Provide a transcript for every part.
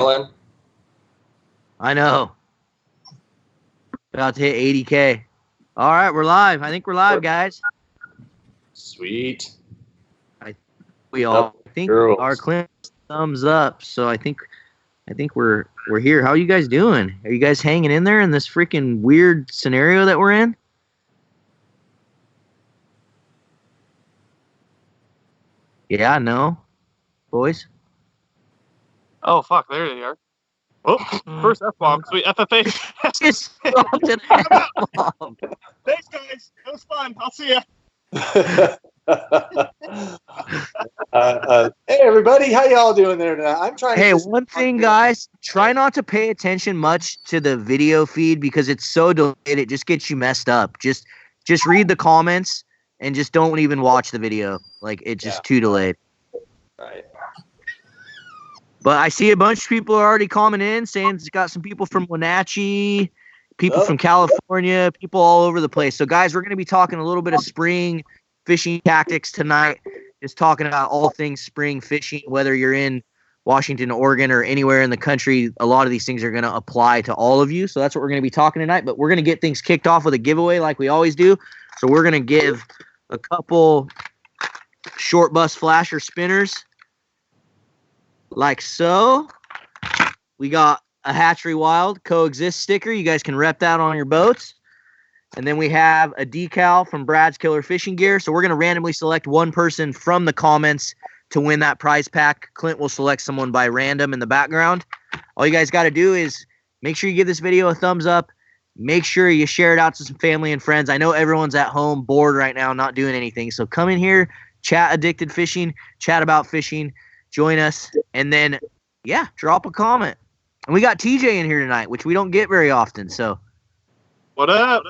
Marlon? I know. About to hit 80K. All right, we're live. I think we're live, guys. Sweet. We all. I think our Clint thumbs up. So I think we're here. How are you guys doing? Are you guys hanging in there in this freaking weird scenario that we're in? Yeah, no, boys. Oh fuck! There they are. Oh, first F-bomb. Sweet FFA. Just dropped an F-bomb. Thanks, guys. That was fun. I'll see ya. Hey, everybody. How y'all doing there tonight? I'm trying to... Hey, one thing, guys. Try not to pay attention much to the video feed because it's so delayed. It just gets you messed up. Just read the comments and just don't even watch the video. Like, it's just too delayed. Right. But I see a bunch of people are already commenting in, saying it's got some people from Wenatchee, people from California, people all over the place. So, guys, we're going to be talking a little bit of spring fishing tactics tonight. Just talking about all things spring fishing, whether you're in Washington, Oregon, or anywhere in the country. A lot of these things are going to apply to all of you. So that's what we're going to be talking tonight. But we're going to get things kicked off with a giveaway like we always do. So we're going to give a couple short bus flasher spinners. Like so. We got a Hatchery Wild Coexist sticker. You guys can rep that on your boats. And then we have a decal from Brad's Killer Fishing Gear. So we're going to randomly select one person from the comments to win that prize pack. Clint will select someone by random in the background. All you guys got to do is make sure you give this video a thumbs up. Make sure you share it out to some family and friends. I know everyone's at home bored right now, not doing anything. So come in here, chat Addicted Fishing, chat about fishing. Join us, and then, drop a comment. And we got TJ in here tonight, which we don't get very often, so. What up?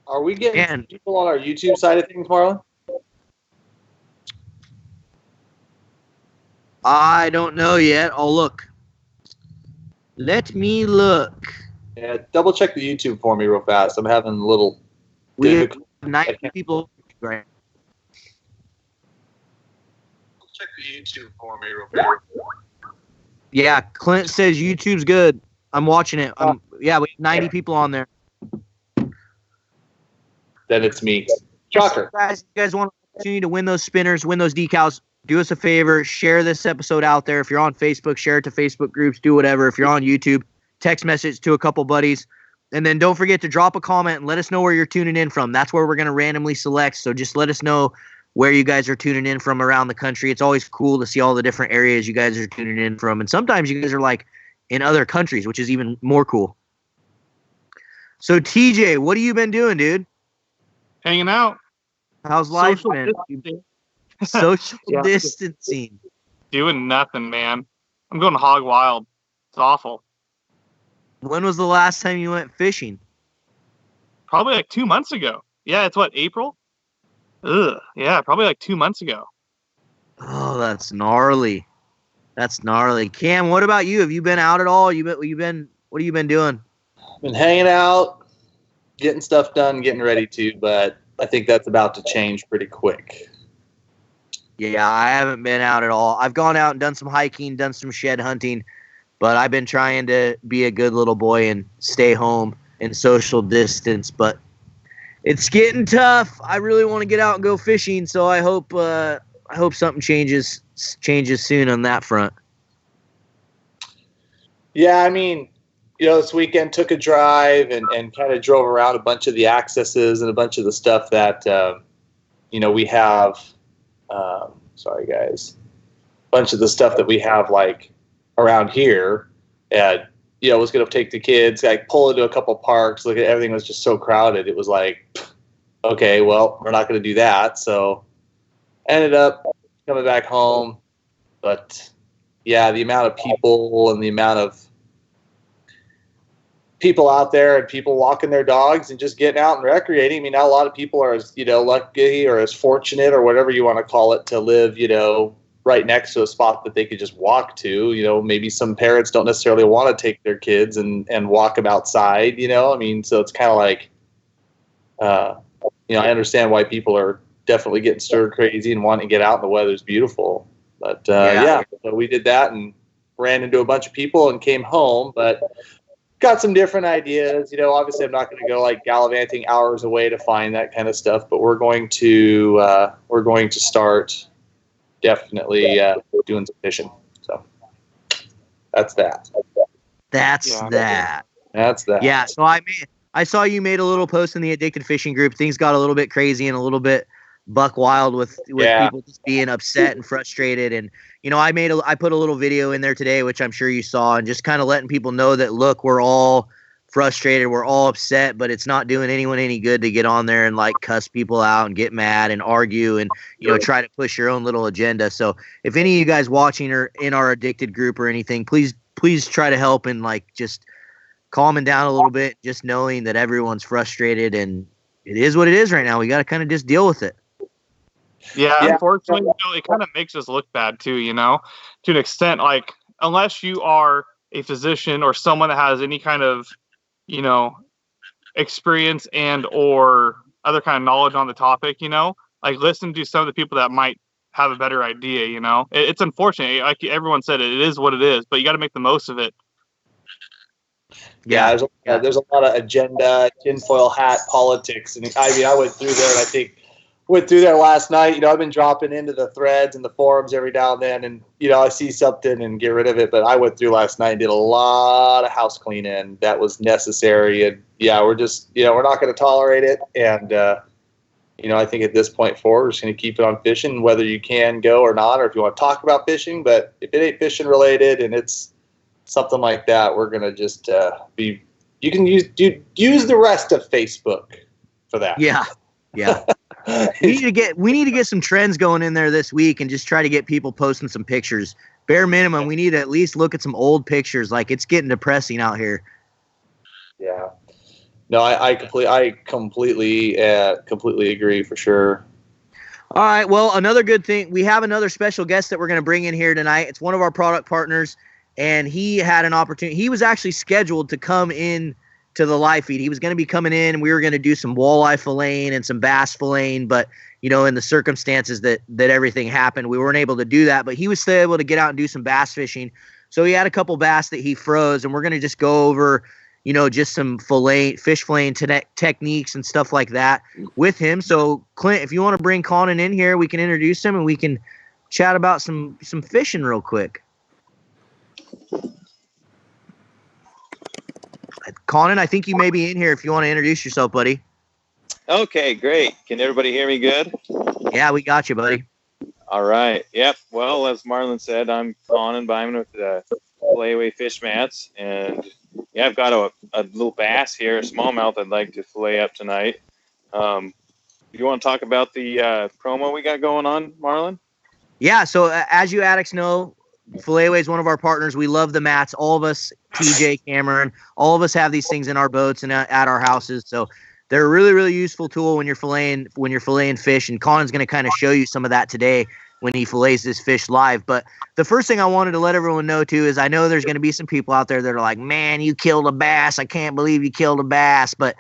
Are we getting people on our YouTube side of things, Marlon? I don't know yet. I'll look. Let me look. Yeah, double check the YouTube for me real fast. I'm having a little... We have 90 people right. Check the YouTube for me real quick. Yeah, Clint says YouTube's good. I'm watching it. We have 90 people on there. Then it's me. Shocker. Guys, you guys want an opportunity to win those spinners, win those decals, do us a favor, share this episode out there. If you're on Facebook, share it to Facebook groups, do whatever. If you're on YouTube, text message to a couple buddies. And then don't forget to drop a comment and let us know where you're tuning in from. That's where we're going to randomly select. So just let us know where you guys are tuning in from around the country. It's always cool to see all the different areas you guys are tuning in from. And sometimes you guys are like in other countries, which is even more cool. So TJ, what have you been doing, dude? Hanging out. How's life been? Social distancing. Doing nothing, man. I'm going hog wild. It's awful. When was the last time you went fishing? Probably like 2 months ago. Yeah, it's what, April? Ugh, yeah, probably like 2 months ago. Oh, that's gnarly. That's gnarly. Cam, what about you? Have you been out at all? What have you been doing? Been hanging out, getting stuff done, getting ready to, but I think that's about to change pretty quick. Yeah, I haven't been out at all. I've gone out and done some hiking, done some shed hunting, but I've been trying to be a good little boy and stay home and social distance, but it's getting tough. I really want to get out and go fishing, so I hope something changes soon on that front. Yeah, I mean, this weekend took a drive and kind of drove around a bunch of the accesses and a bunch of the stuff that we have. Sorry, guys. A bunch of the stuff that we have like around here, and was going to take the kids, like pull into a couple parks. Look at everything was just so crowded. It was like, okay, well, we're not going to do that. So ended up coming back home. But yeah, the amount of people and the amount of people out there and people walking their dogs and just getting out and recreating. I mean, not a lot of people are as, lucky or as fortunate or whatever you want to call it to live, right next to a spot that they could just walk to. Maybe some parents don't necessarily want to take their kids and walk them outside, I mean, so it's kind of like, I understand why people are definitely getting stir crazy and wanting to get out and the weather's beautiful. But yeah, so we did that and ran into a bunch of people and came home, but got some different ideas. Obviously I'm not going to go like gallivanting hours away to find that kind of stuff, but we're going to start definitely doing some fishing. So that's that. That's that. Yeah. So I saw you made a little post in the Addicted Fishing group. Things got a little bit crazy and a little bit buck wild with people just being upset and frustrated. And I put a little video in there today, which I'm sure you saw, and just kind of letting people know that look, we're all frustrated, we're all upset, but it's not doing anyone any good to get on there and like cuss people out and get mad and argue and try to push your own little agenda. So if any of you guys watching are in our Addicted group or anything, please try to help and like just calming down a little bit, just knowing that everyone's frustrated and it is what it is right now. We got to kind of just deal with it. Yeah, unfortunately, it kind of makes us look bad too, to an extent. Like, unless you are a physician or someone that has any kind of, experience and or other kind of knowledge on the topic, like listen to some of the people that might have a better idea. It's unfortunate. Like everyone said, it is what it is, but you got to make the most of it. Yeah, there's a lot of agenda, tinfoil hat politics, and I went through there, and I think went through there last night. I've been dropping into the threads and the forums every now and then, and I see something and get rid of it. But I went through last night and did a lot of house cleaning that was necessary, and we're just we're not going to tolerate it. And I think at this point forward, we're just going to keep it on fishing, whether you can go or not, or if you want to talk about fishing. But if it ain't fishing related and it's something like that, we're going to just be. You can use the rest of Facebook for that. Yeah. we need to get some trends going in there this week and just try to get people posting some pictures. Bare minimum, we need to at least look at some old pictures. Like, it's getting depressing out here. Yeah. No, I completely agree for sure. All right. Well, another good thing, we have another special guest that we're going to bring in here tonight. It's one of our product partners, and he had an opportunity. He was actually scheduled to come in to the live feed. He was going to be coming in, and we were going to do some walleye filleting and some bass filleting, but in the circumstances that everything happened, we weren't able to do that. But he was still able to get out and do some bass fishing. So he had a couple bass that he froze, and we're going to just go over just some fish filleting techniques and stuff like that with him. So Clint, if you want to bring Conan in here, we can introduce him and we can chat about some fishing real quick. Conan, I think you may be in here if you want to introduce yourself, buddy. Okay, great. Can everybody hear me good? Yeah, we got you, buddy. All right. Yep. Well, as Marlon said, I'm Conan Byman with the Fillet Fish Mats. And yeah, I've got a little bass here, a smallmouth I'd like to fillet up tonight. You want to talk about the promo we got going on, Marlon? Yeah, so as you addicts know, Fillet is one of our partners. We love the mats. All of us, TJ, Cameron, all of us have these things in our boats and at our houses. So they're a really, really useful tool when you're filleting fish. And Conan's going to kind of show you some of that today when he fillets this fish live. But the first thing I wanted to let everyone know too is I know there's going to be some people out there that are like, man, you killed a bass. I can't believe you killed a bass. But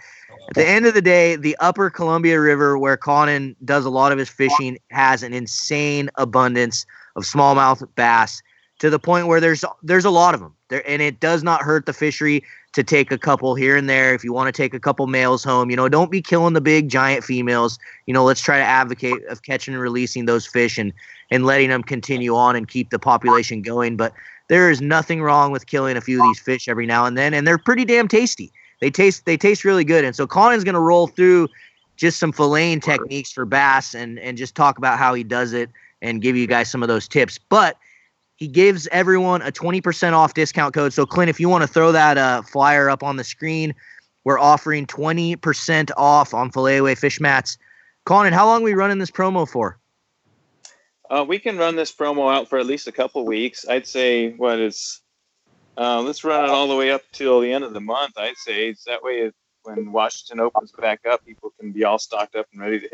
at the end of the day, the upper Columbia River, where Conan does a lot of his fishing, has an insane abundance of smallmouth bass, to the point where there's a lot of them there, and it does not hurt the fishery to take a couple here and there. If you want to take a couple males home, don't be killing the big giant females. Let's try to advocate of catching and releasing those fish and letting them continue on and keep the population going. But there is nothing wrong with killing a few of these fish every now and then, and they're pretty damn tasty. They taste really good. And so Conan's going to roll through just some filleting techniques for bass and just talk about how he does it and give you guys some of those tips. But he gives everyone a 20% off discount code. So, Clint, if you want to throw that flyer up on the screen, we're offering 20% off on Fillet Fish Mats. Conan, how long are we running this promo for? We can run this promo out for at least a couple weeks. I'd say let's run it all the way up till the end of the month, I'd say. It's that way when Washington opens back up, people can be all stocked up and ready to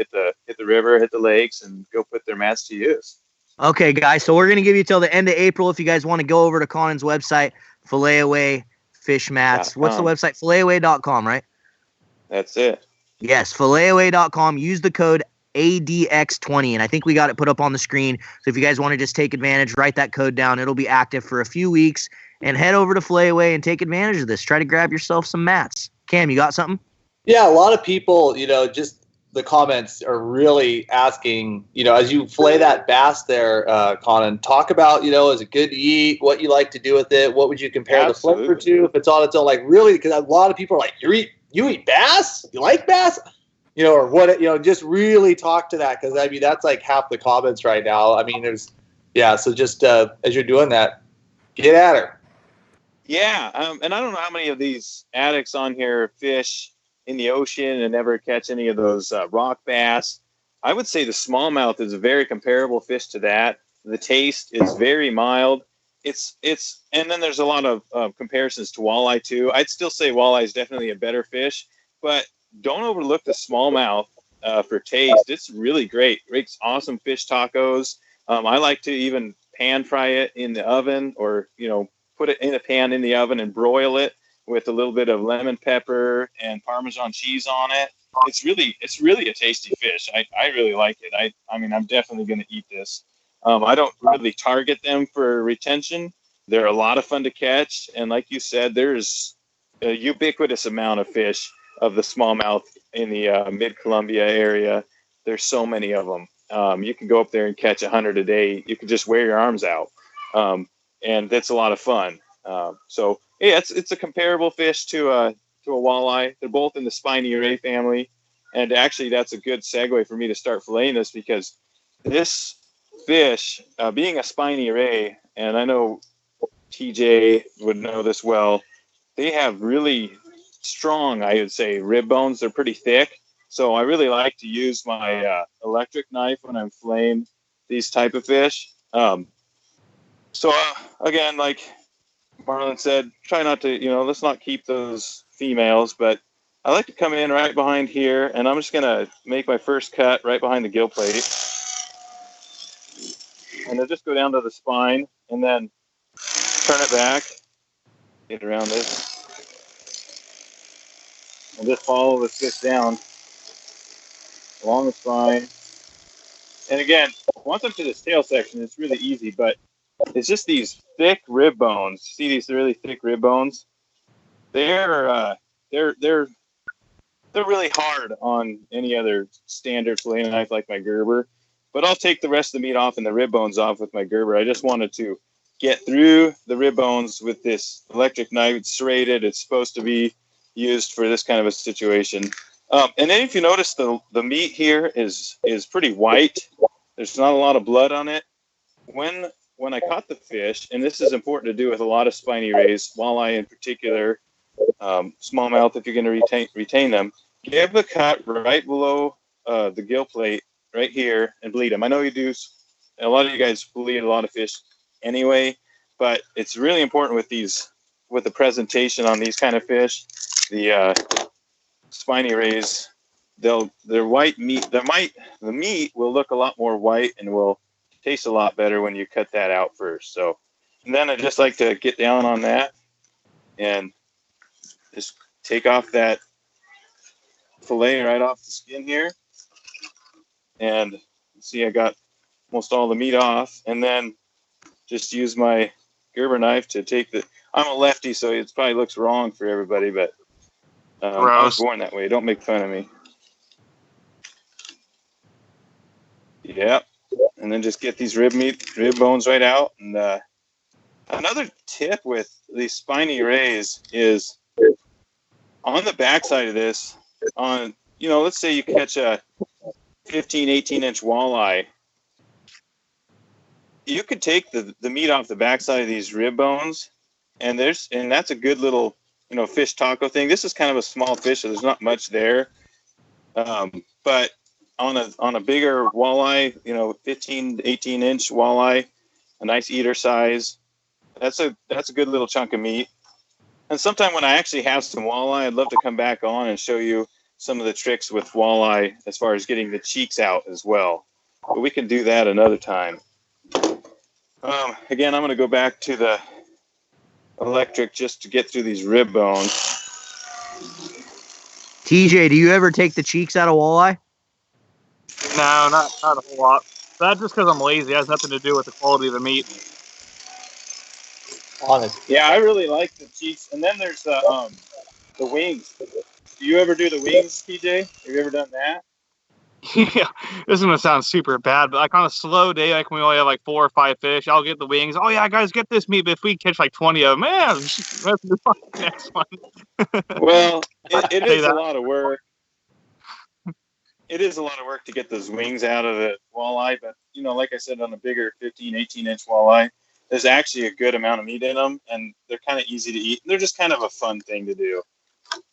hit the river, hit the lakes, and go put their mats to use. Okay, guys, so we're going to give you till the end of April. If you guys want to go over to Conan's website, Fillet Fish Mats. What's the website? FilletAway.com, right? That's it. Yes, FilletAway.com. Use the code ADX20, and I think we got it put up on the screen. So if you guys want to just take advantage, write that code down. It'll be active for a few weeks, and head over to Flayaway and take advantage of this. Try to grab yourself some mats. Cam, you got something? Yeah, a lot of people, just the comments are really asking, as you flay that bass there, Conan, talk about, is it good to eat? What you like to do with it? What would you compare the flavor to if it's on its own? Like, really, because a lot of people are like, you eat bass? You like bass? Or what? Just really talk to that, because I mean that's like half the comments right now. I mean, so just as you're doing that, get at her. Yeah, and I don't know how many of these addicts on here fish in the ocean and never catch any of those rock bass. I would say the smallmouth is a very comparable fish to that. The taste is very mild. And then there's a lot of comparisons to walleye too. I'd still say walleye is definitely a better fish, but don't overlook the smallmouth for taste. It's really great. Makes awesome fish tacos. I like to even pan fry it in the oven, or put it in a pan in the oven and broil it with a little bit of lemon pepper and Parmesan cheese on it. It's really a tasty fish. I really like it. I mean, I'm definitely going to eat this. I don't really target them for retention. They're a lot of fun to catch. And like you said, there's a ubiquitous amount of fish of the smallmouth in the mid-Columbia area. There's so many of them. You can go up there and catch 100 a day. You can just wear your arms out. And that's a lot of fun. So yeah, it's a comparable fish to a walleye. They're both in the spiny ray family, and actually that's a good segue for me to start filleting this, because this fish, being a spiny ray, and I know TJ would know this well, they have really strong, I would say, rib bones. They're pretty thick, so I really like to use my electric knife when I'm filleting these type of fish. So again, like Marlon said, try not to, let's not keep those females, but I like to come in right behind here, and I'm just going to make my first cut right behind the gill plate. And I'll just go down to the spine and then turn it back, get around this, and just follow the fish down along the spine. And again, once I'm to this tail section, it's really easy, but it's just these thick rib bones. See these really thick rib bones? They're really hard on any other standard fillet knife like my Gerber. But I'll take the rest of the meat off and the rib bones off with my Gerber. I just wanted to get through the rib bones with this electric knife. It's serrated. It's supposed to be used for this kind of a situation. And then if you notice, the meat here is pretty white. There's not a lot of blood on it. When I caught the fish, and this is important to do with a lot of spiny rays, walleye in particular, smallmouth if you're going to retain them, give a cut right below the gill plate right here and bleed them. I know you do. A lot of you guys bleed a lot of fish anyway, but it's really important with the presentation on these kind of fish. The spiny rays, their white meat, the meat will look a lot more white and will taste a lot better when you cut that out first. So, and then I just like to get down on that and just take off that fillet right off the skin here. And see, I got almost all the meat off, and then just use my Gerber knife to take I'm a lefty, so it probably looks wrong for everybody, but I was born that way. Don't make fun of me. Yep. And then just get these rib bones right out. And another tip with these spiny rays is on the backside of this, let's say you catch a 15, 18-inch walleye. You could take the meat off the backside of these rib bones, and that's a good little, fish taco thing. This is kind of a small fish, so there's not much there. But on a bigger walleye, 15 to 18-inch walleye, a nice eater size, that's a good little chunk of meat. And sometime when I actually have some walleye, I'd love to come back on and show you some of the tricks with walleye as far as getting the cheeks out as well. But we can do that another time. Again, I'm going to go back to the electric just to get through these rib bones. TJ, do you ever take the cheeks out of walleye? No, not a whole lot. That's just because I'm lazy. It has nothing to do with the quality of the meat. Honest. Yeah, I really like the cheeks. And then there's the wings. Do you ever do the wings, TJ? Have you ever done that? Yeah, this is gonna sound super bad, but like on a slow day, like when we only have like 4 or 5 fish, I'll get the wings. Oh yeah, guys, get this meat. But if we catch like 20 of them, man, let's move on to the next one. Well, it Say is a that. lot of work. It is a lot of work to get those wings out of the walleye, but like I said, on a bigger 15, 18-inch walleye, there's actually a good amount of meat in them, and they're kind of easy to eat. They're just kind of a fun thing to do.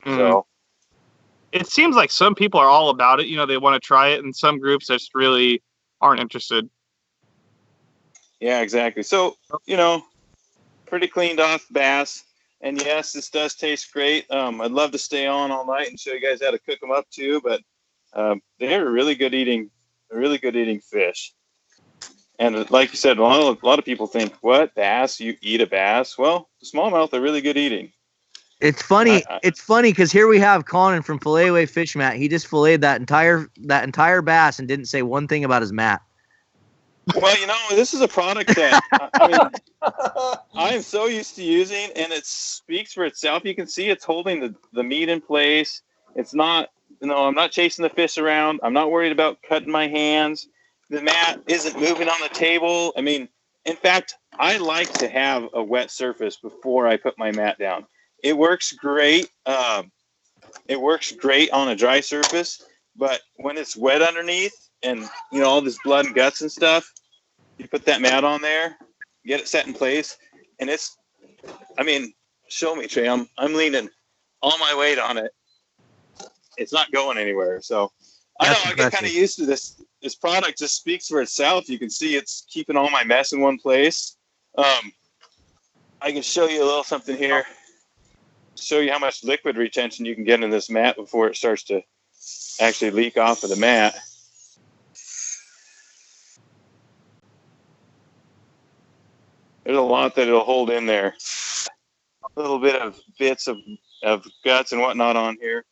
So It seems like some people are all about it. They want to try it, and some groups just really aren't interested. yeah, exactly. So pretty cleaned off bass, and yes, this does taste great. I'd love to stay on all night and show you guys how to cook them up too, but they're really good eating fish. And like you said, a lot of people think, what, bass? You eat a bass? Well, the smallmouth are really good eating. It's funny. It's funny because here we have Conan from Filetway Fish Mat. He just filleted that entire bass and didn't say one thing about his mat. Well, this is a product that I mean, I am so used to using, and it speaks for itself. You can see it's holding the meat in place. It's not, I'm not chasing the fish around. I'm not worried about cutting my hands. The mat isn't moving on the table. I mean, in fact, I like to have a wet surface before I put my mat down. It works great. It works great on a dry surface, but when it's wet underneath and all this blood and guts and stuff, you put that mat on there, get it set in place, and show me, Trey. I'm leaning all my weight on it. It's not going anywhere. So I get kind of used to this. This product just speaks for itself. You can see it's keeping all my mess in one place. I can show you a little something here. Show you how much liquid retention you can get in this mat before it starts to actually leak off of the mat. There's a lot that it'll hold in there. A little bit of bits of guts and whatnot on here.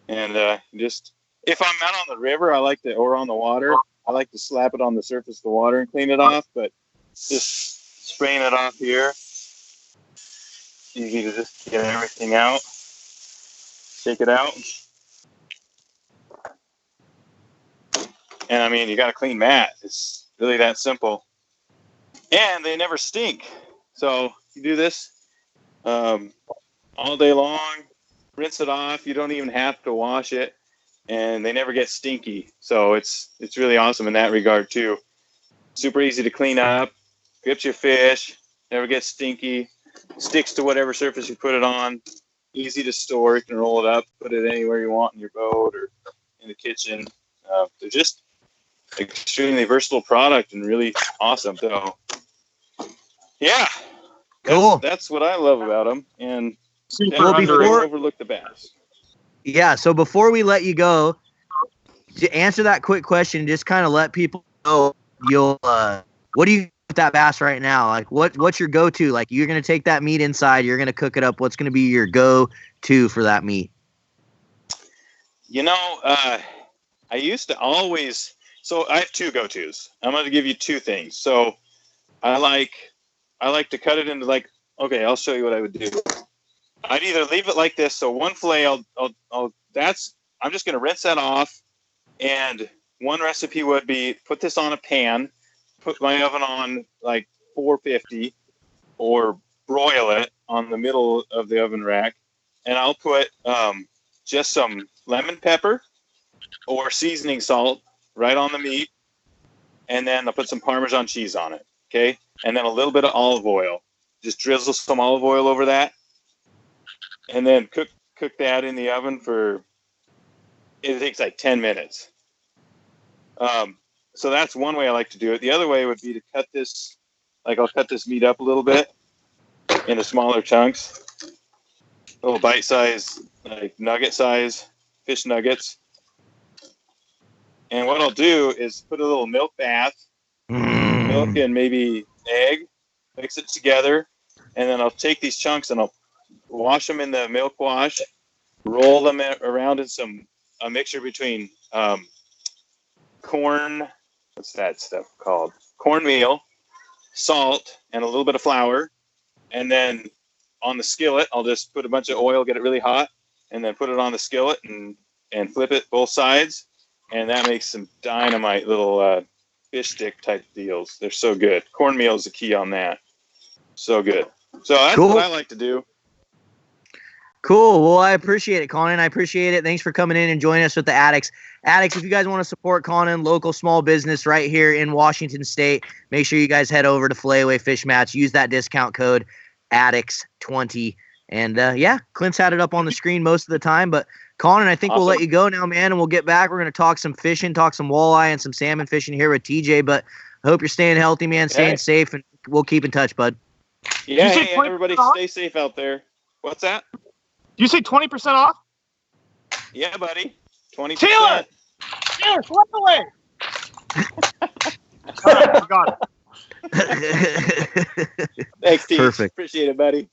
And just, if I'm out on the river, or on the water, I like to slap it on the surface of the water and clean it off. But just spraying it off here, easy to just get everything out. Shake it out. And you got a clean mat. It's really that simple. And they never stink. So you do this all day long, rinse it off. You don't even have to wash it, and they never get stinky. So it's really awesome in that regard too. Super easy to clean up, grips your fish, never gets stinky, sticks to whatever surface you put it on. Easy to store. You can roll it up, put it anywhere you want in your boat or in the kitchen. They're just extremely versatile product and really awesome. So yeah, Cool. That's what I love about them, and Super overlook the bass. Yeah. So before we let you go, to answer that quick question, just kind of let people know what do you do with that bass right now? Like what's your go-to? Like you're gonna take that meat inside, you're gonna cook it up. What's gonna be your go-to for that meat? I used to always. So I have two go-tos. I'm going to give you two things. So I like to cut it into okay, I'll show you what I would do. I'd either leave it like this. So one fillet, I'm just going to rinse that off. And one recipe would be put this on a pan, put my oven on 450, or broil it on the middle of the oven rack. And I'll put just some lemon pepper or seasoning salt right on the meat, and then I'll put some Parmesan cheese on it, okay? And then a little bit of olive oil. Just drizzle some olive oil over that, and then cook that in the oven it takes 10 minutes. So that's one way I like to do it. The other way would be to cut this, I'll cut this meat up a little bit into smaller chunks, little bite size, nugget size fish nuggets. And what I'll do is put a little milk bath, milk and maybe egg, mix it together, and then I'll take these chunks and I'll wash them in the milk wash, roll them around in a mixture between corn. What's that stuff called? Cornmeal, salt, and a little bit of flour. And then on the skillet, I'll just put a bunch of oil, get it really hot, and then put it on the skillet and flip it both sides. And that makes some dynamite little fish stick type deals. They're so good. Cornmeal is the key on that. So good. So that's Cool. what I like to do. Cool. Well, I appreciate it, Conan. I appreciate it. Thanks for coming in and joining us with the Addicts. Addicts, if you guys want to support Conan, local small business right here in Washington State, make sure you guys head over to Flayaway Fish Mats. Use that discount code Addicts20. And yeah, Clint's had it up on the screen most of the time. But Conan, I think we'll let you go now, man, and we'll get back. We're going to talk some fishing, talk some walleye and some salmon fishing here with TJ. But I hope you're staying healthy, man, staying safe, and we'll keep in touch, bud. Yeah, hey, everybody stay safe out there. What's that? You say 20% off? Yeah, buddy. 20%. Taylor, slip away. All right, got it. Thanks, T. Perfect. Appreciate it, buddy.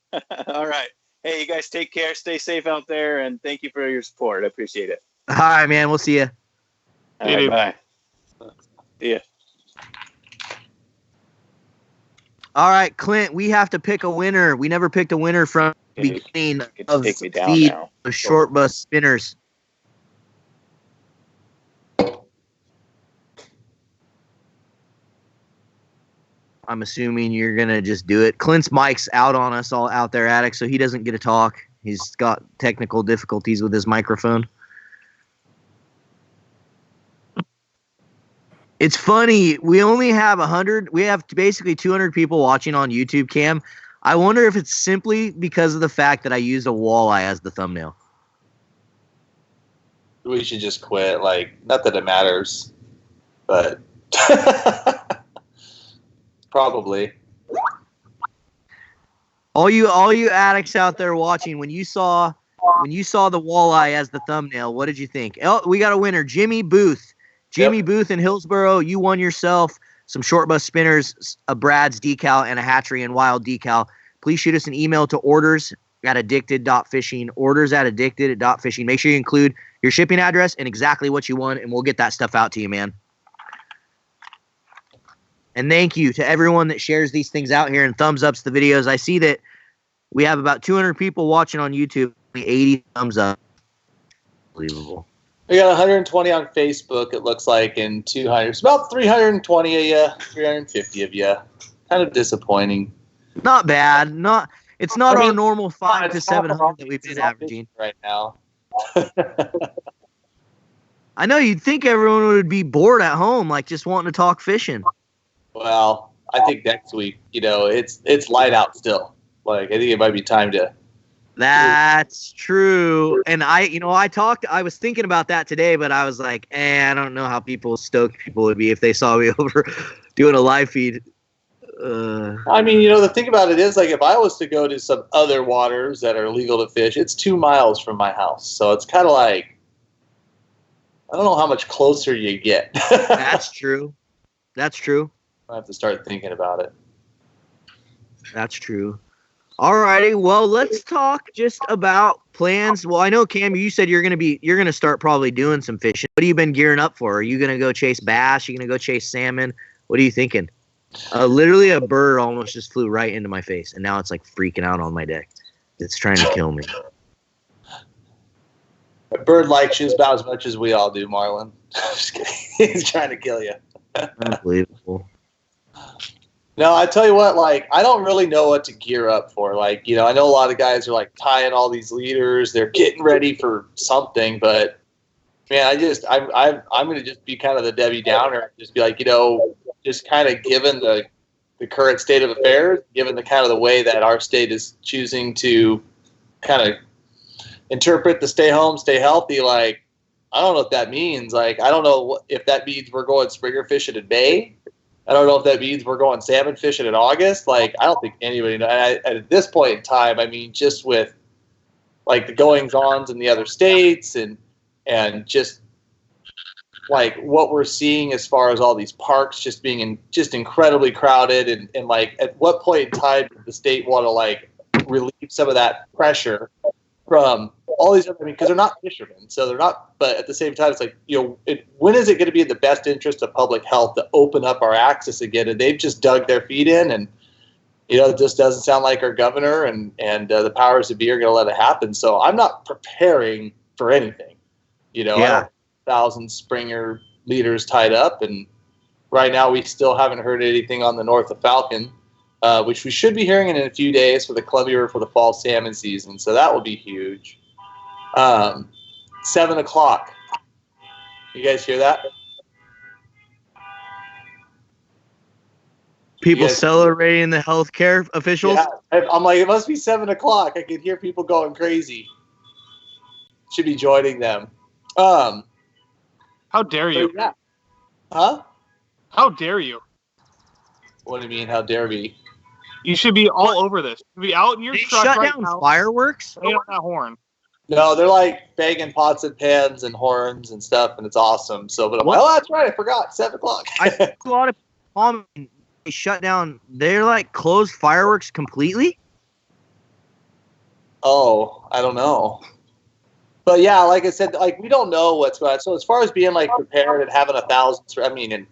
All right. Hey, you guys take care. Stay safe out there, and thank you for your support. I appreciate it. All right, man. We'll see you. All right, bye. See ya. All right, Clint, we have to pick a winner. We never picked a winner from the beginning of take me down feed now. of short bus spinners. I'm assuming you're going to just do it. Clint's mic's out on us all out there, Addicts, so he doesn't get to talk. He's got technical difficulties with his microphone. It's funny. We only have 100. We have basically 200 people watching on YouTube, Cam. I wonder if it's simply because of the fact that I used a walleye as the thumbnail. We should just quit. Like, not that it matters, but probably. All you addicts out there watching, when you saw the walleye as the thumbnail, what did you think? Oh, we got a winner, Jimmy Booth. Jimmy Booth in Hillsboro, you won yourself some short bus spinners, a Brad's decal, and a Hatchery and Wild decal. Please shoot us an email to orders@addicted.fishing, orders@addicted.fishing. Make sure you include your shipping address and exactly what you want, and we'll get that stuff out to you, man. And thank you to everyone that shares these things out here and thumbs ups the videos. I see that we have about 200 people watching on YouTube, 80 thumbs up. Unbelievable. We got 120 on Facebook, it looks like, and 200. It's about 320 of you, 350 of you. Kind of disappointing. Not bad. It's not our normal 500 to 700 that we've been averaging right now. I know you'd think everyone would be bored at home, like just wanting to talk fishing. Well, I think next week, it's light out still. Like, I think it might be time to. That's true. And I was thinking about that today, but I was like, I don't know how stoked people would be if they saw me over doing a live feed. I mean, the thing about it is, like, if I was to go to some other waters that are legal to fish, it's 2 miles from my house. So it's kind of like, I don't know how much closer you get. That's true. That's true. I have to start thinking about it. That's true. Alrighty, well, let's talk just about plans. Well, I know, Cam, you said you're gonna start probably doing some fishing. What have you been gearing up for? Are you gonna go chase bass? Are you gonna go chase salmon? What are you thinking? Literally, a bird almost just flew right into my face, and now it's like freaking out on my deck. It's trying to kill me. A bird likes you about as much as we all do, Marlon. Just kidding. He's trying to kill you. Unbelievable. No, I tell you what, like, I don't really know what to gear up for. Like, I know a lot of guys are like tying all these leaders. They're getting ready for something, but man, I'm going to just be kind of the Debbie Downer. Just be like, just kind of given the current state of affairs, given the kind of the way that our state is choosing to kind of interpret the stay home, stay healthy. Like, I don't know what that means. Like, I don't know if that means we're going springer fishing in May. I don't know if that means we're going salmon fishing in August. Like, I don't think anybody knows. At this point in time, I mean, just with like the goings-ons in the other states and just like what we're seeing as far as all these parks just being just incredibly crowded and like, at what point in time did the state want to like relieve some of that pressure from all these other, I mean, because they're not fishermen, so they're not. But at the same time, it's like, when is it going to be in the best interest of public health to open up our access again? And they've just dug their feet in, and it just doesn't sound like our governor and the powers that be are going to let it happen. So I'm not preparing for anything. I have 1,000 Springer leaders tied up, and right now we still haven't heard anything on the north of Falcon, which we should be hearing in a few days for the Columbia River for the fall salmon season. So that will be huge. 7 o'clock. You guys hear that? People celebrating the healthcare officials? Yeah, I'm like, it must be 7 o'clock. I can hear people going crazy. Should be joining them. How dare you? Yeah. Huh? How dare you? What do you mean, how dare we? You should be all over this. You should be out in your truck shut right down now. Fireworks? Play on that horn. No, they're like banging pots and pans and horns and stuff, and it's awesome. So, but I'm like, oh, that's right, I forgot, 7 o'clock. I think a lot of people they shut down. They're like closed fireworks completely. Oh, I don't know. But yeah, like I said, like we don't know what's going on. So as far as being like prepared and having 1,000, and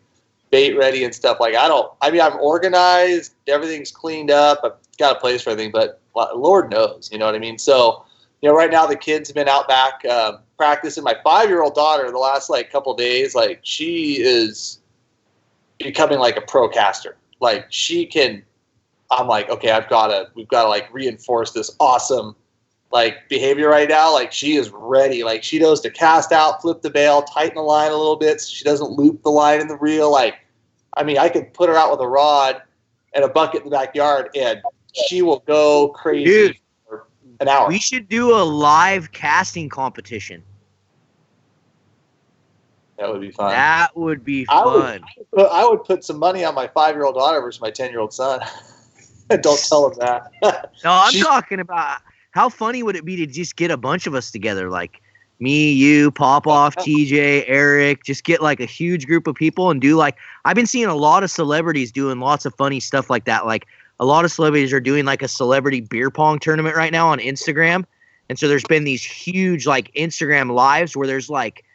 bait ready and stuff, like I'm organized, everything's cleaned up, I've got a place for everything, but Lord knows, you know what I mean? So, right now the kids have been out back practicing. My 5-year-old daughter, the last couple of days, she is becoming like a pro caster. Like she can, I'm like, okay, we've got to reinforce this awesome behavior right now. Like she is ready. Like she knows to cast out, flip the bail, tighten the line a little bit so she doesn't loop the line in the reel. I could put her out with a rod and a bucket in the backyard and she will go crazy. Dude, for an hour. We should do a live casting competition. That would be fun. That would be fun. I would put some money on my 5-year-old daughter versus my 10-year-old son. Don't tell him that. No, I'm talking about how funny would it be to just get a bunch of us together, like me, you, Popoff, TJ, Eric, just get a huge group of people and do I've been seeing a lot of celebrities doing lots of funny stuff like that. Like a lot of celebrities are doing a celebrity beer pong tournament right now on Instagram. And so there's been these huge Instagram lives where there's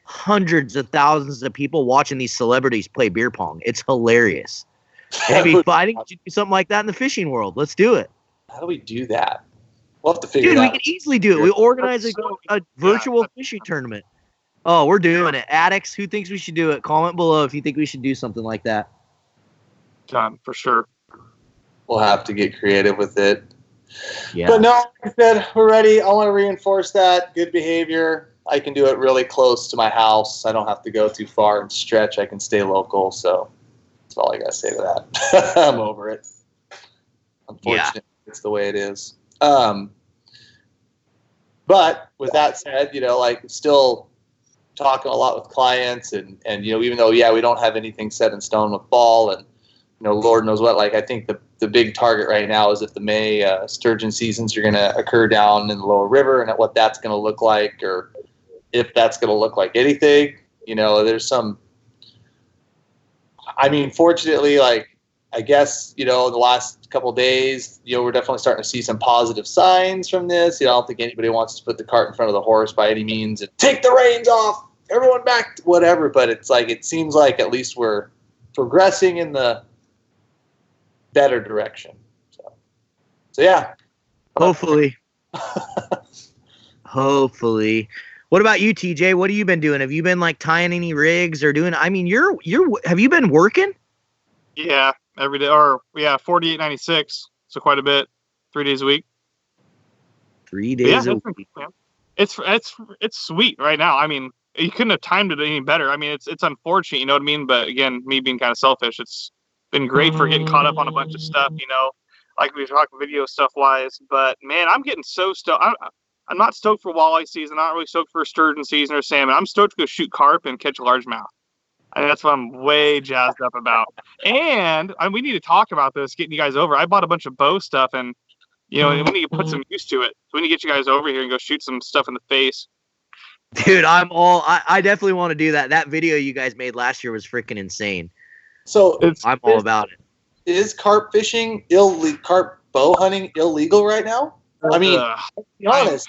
hundreds of thousands of people watching these celebrities play beer pong. It's hilarious. Maybe I think we should do something like that in the fishing world. Let's do it. How do we do that? We'll have to figure it out. Dude, we can easily do it. We organize a virtual fishing tournament. Oh, we're doing it. Addicts, who thinks we should do it? Comment below if you think we should do something like that. Done, for sure. We'll have to get creative with it. Yeah. But no, like I said, we're ready. I want to reinforce that good behavior. I can do it really close to my house. I don't have to go too far and stretch. I can stay local. So that's all I got to say to that. I'm over it. Unfortunately, it's the way it is. But with that said, still talking a lot with clients and even though, we don't have anything set in stone with fall and, Lord knows what, I think the big target right now is if the May sturgeon seasons are going to occur down in the lower river and at what that's going to look like, or if that's going to look like anything, there's some, fortunately, I guess, the last couple of days, we're definitely starting to see some positive signs from this. I don't think anybody wants to put the cart in front of the horse by any means and take the reins off, everyone back, whatever. But it's it seems like at least we're progressing in the better direction. So yeah. Hopefully. Hopefully. What about you, TJ? What have you been doing? Have you been tying any rigs or doing? You're. Have you been working? Yeah, every day, or 48.96, so quite a bit, 3 days a week. 3 days a week. It's sweet right now. You couldn't have timed it any better. It's unfortunate, you know what I mean? But again, me being kind of selfish, it's been great for getting caught up on a bunch of stuff, like we were talking video stuff wise. But man, I'm getting so stoked. I'm not stoked for walleye season. I'm not really stoked for sturgeon season or salmon. I'm stoked to go shoot carp and catch a largemouth. That's what I'm way jazzed up about. And we need to talk about this, getting you guys over. I bought a bunch of bow stuff, and we need to put some use to it. So we need to get you guys over here and go shoot some stuff in the face. Dude, I definitely want to do that. That video you guys made last year was freaking insane. So I'm all about it. Is carp fishing carp bow hunting illegal right now? Let's be honest.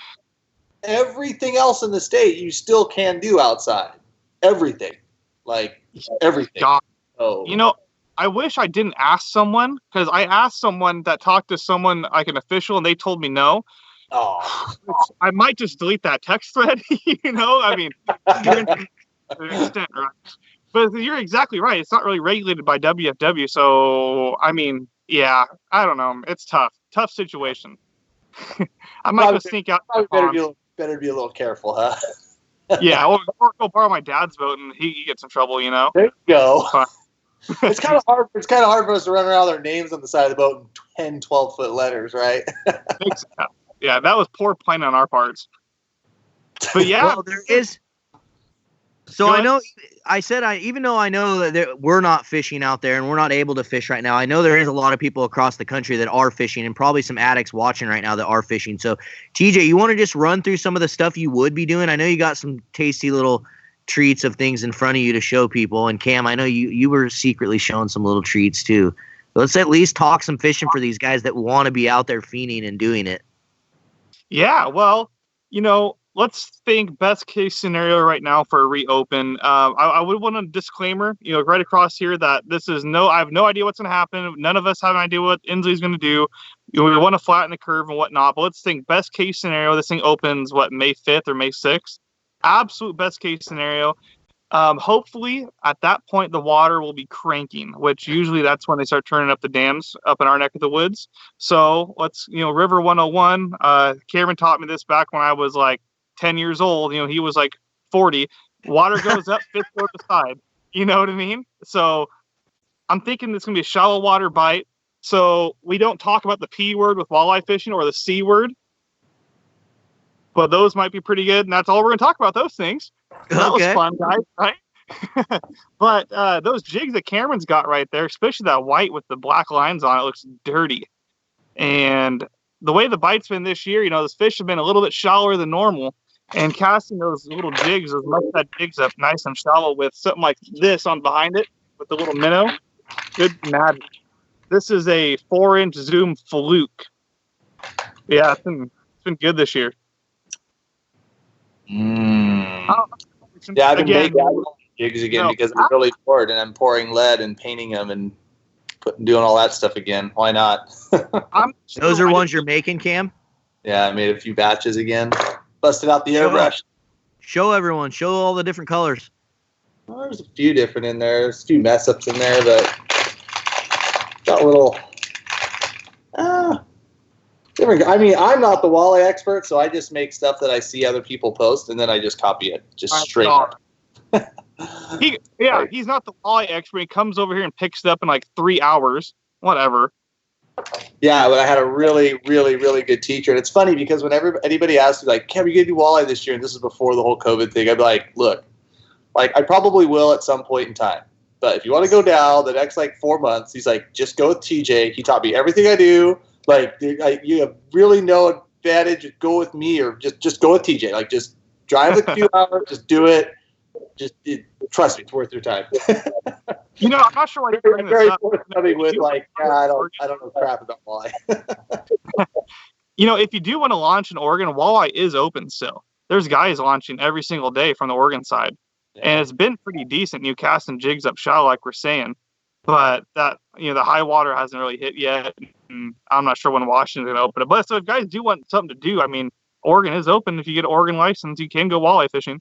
everything else in the state you still can do outside. Everything. Like, everything. God. Oh. You know, I wish I didn't ask someone, because I asked someone that talked to someone like an official, and they told me no. Oh. I might just delete that text thread. You know, I mean, to an extent, right? But you're exactly right. It's not really regulated by WFW, so I mean, yeah, I don't know. It's tough situation. I might go sneak out. Better be a little careful, huh? Yeah, or go borrow my dad's boat, and he gets in trouble. You know. There you go. It's kind of hard. It's kind of hard for us to run around with our names on the side of the boat in 10, 12-foot letters, right? Yeah, that was poor planning on our parts. But yeah, well, there is. So I know, even though I know that we're not fishing out there and we're not able to fish right now, I know there is a lot of people across the country that are fishing, and probably some addicts watching right now that are fishing. So, TJ, you want to just run through some of the stuff you would be doing? I know you got some tasty little treats of things in front of you to show people. And Cam, I know you were secretly showing some little treats too. Let's at least talk some fishing for these guys that want to be out there fiending and doing it. Yeah, well, you know, let's think best case scenario right now for a reopen. I would want a disclaimer, you know, right across here that I have no idea what's going to happen. None of us have an idea what Inslee's going to do. You know, we want to flatten the curve and whatnot, but let's think best case scenario. This thing opens, May 5th or May 6th? Absolute best case scenario. Hopefully at that point the water will be cranking, which usually that's when they start turning up the dams up in our neck of the woods. So let's, you know, River 101. Cameron taught me this back when I was like 10 years old. You know, he was like 40. Water goes up, fish go to the side. You know what I mean? So I'm thinking it's gonna be a shallow water bite. So we don't talk about the P word with walleye fishing or the C word. But those might be pretty good, and that's all we're going to talk about, those things. So that was fun, guys, right? But those jigs that Cameron's got right there, especially that white with the black lines on it, looks dirty. And the way the bite's been this year, you know, those fish have been a little bit shallower than normal. And casting those little jigs, those that jigs up nice and shallow with something like this on behind it, with the little minnow, good magic. This is a 4-inch zoom fluke. Yeah, it's been good this year. Yeah, I've been making jigs again because I'm really bored and I'm pouring lead and painting them and doing all that stuff again. Why not? Those are ones you're making, Cam? Yeah, I made a few batches again. Busted out the airbrush. Show everyone. Show all the different colors. Well, there's a few different in there. There's a few mess ups in there, but got a little different. I mean, I'm not the walleye expert, so I just make stuff that I see other people post, and then I just copy it, just straight up. He's not the walleye expert. He comes over here and picks it up in like 3 hours. Whatever. Yeah, but I had a really, really, really good teacher, and it's funny because whenever anybody asks me, like, "Cam, are you gonna do walleye this year?" and this is before the whole COVID thing, I'd be like, "Look, like I probably will at some point in time, but if you want to go down the next like 4 months," he's like, "just go with TJ. He taught me everything I do." Like, you have really no advantage. Go with me, or just go with TJ. Like, just drive a few hours. Just do it. Trust me, it's worth your time. You know, I'm not sure why you're bringing this up. With like, I don't know crap about walleye. You know, if you do want to launch in Oregon, walleye is open still. There's guys launching every single day from the Oregon side, and it's been pretty decent. You casting jigs up shallow, like we're saying. But that, you know, the high water hasn't really hit yet. And I'm not sure when Washington's going to open it. But so if guys do want something to do, I mean, Oregon is open. If you get an Oregon license, you can go walleye fishing.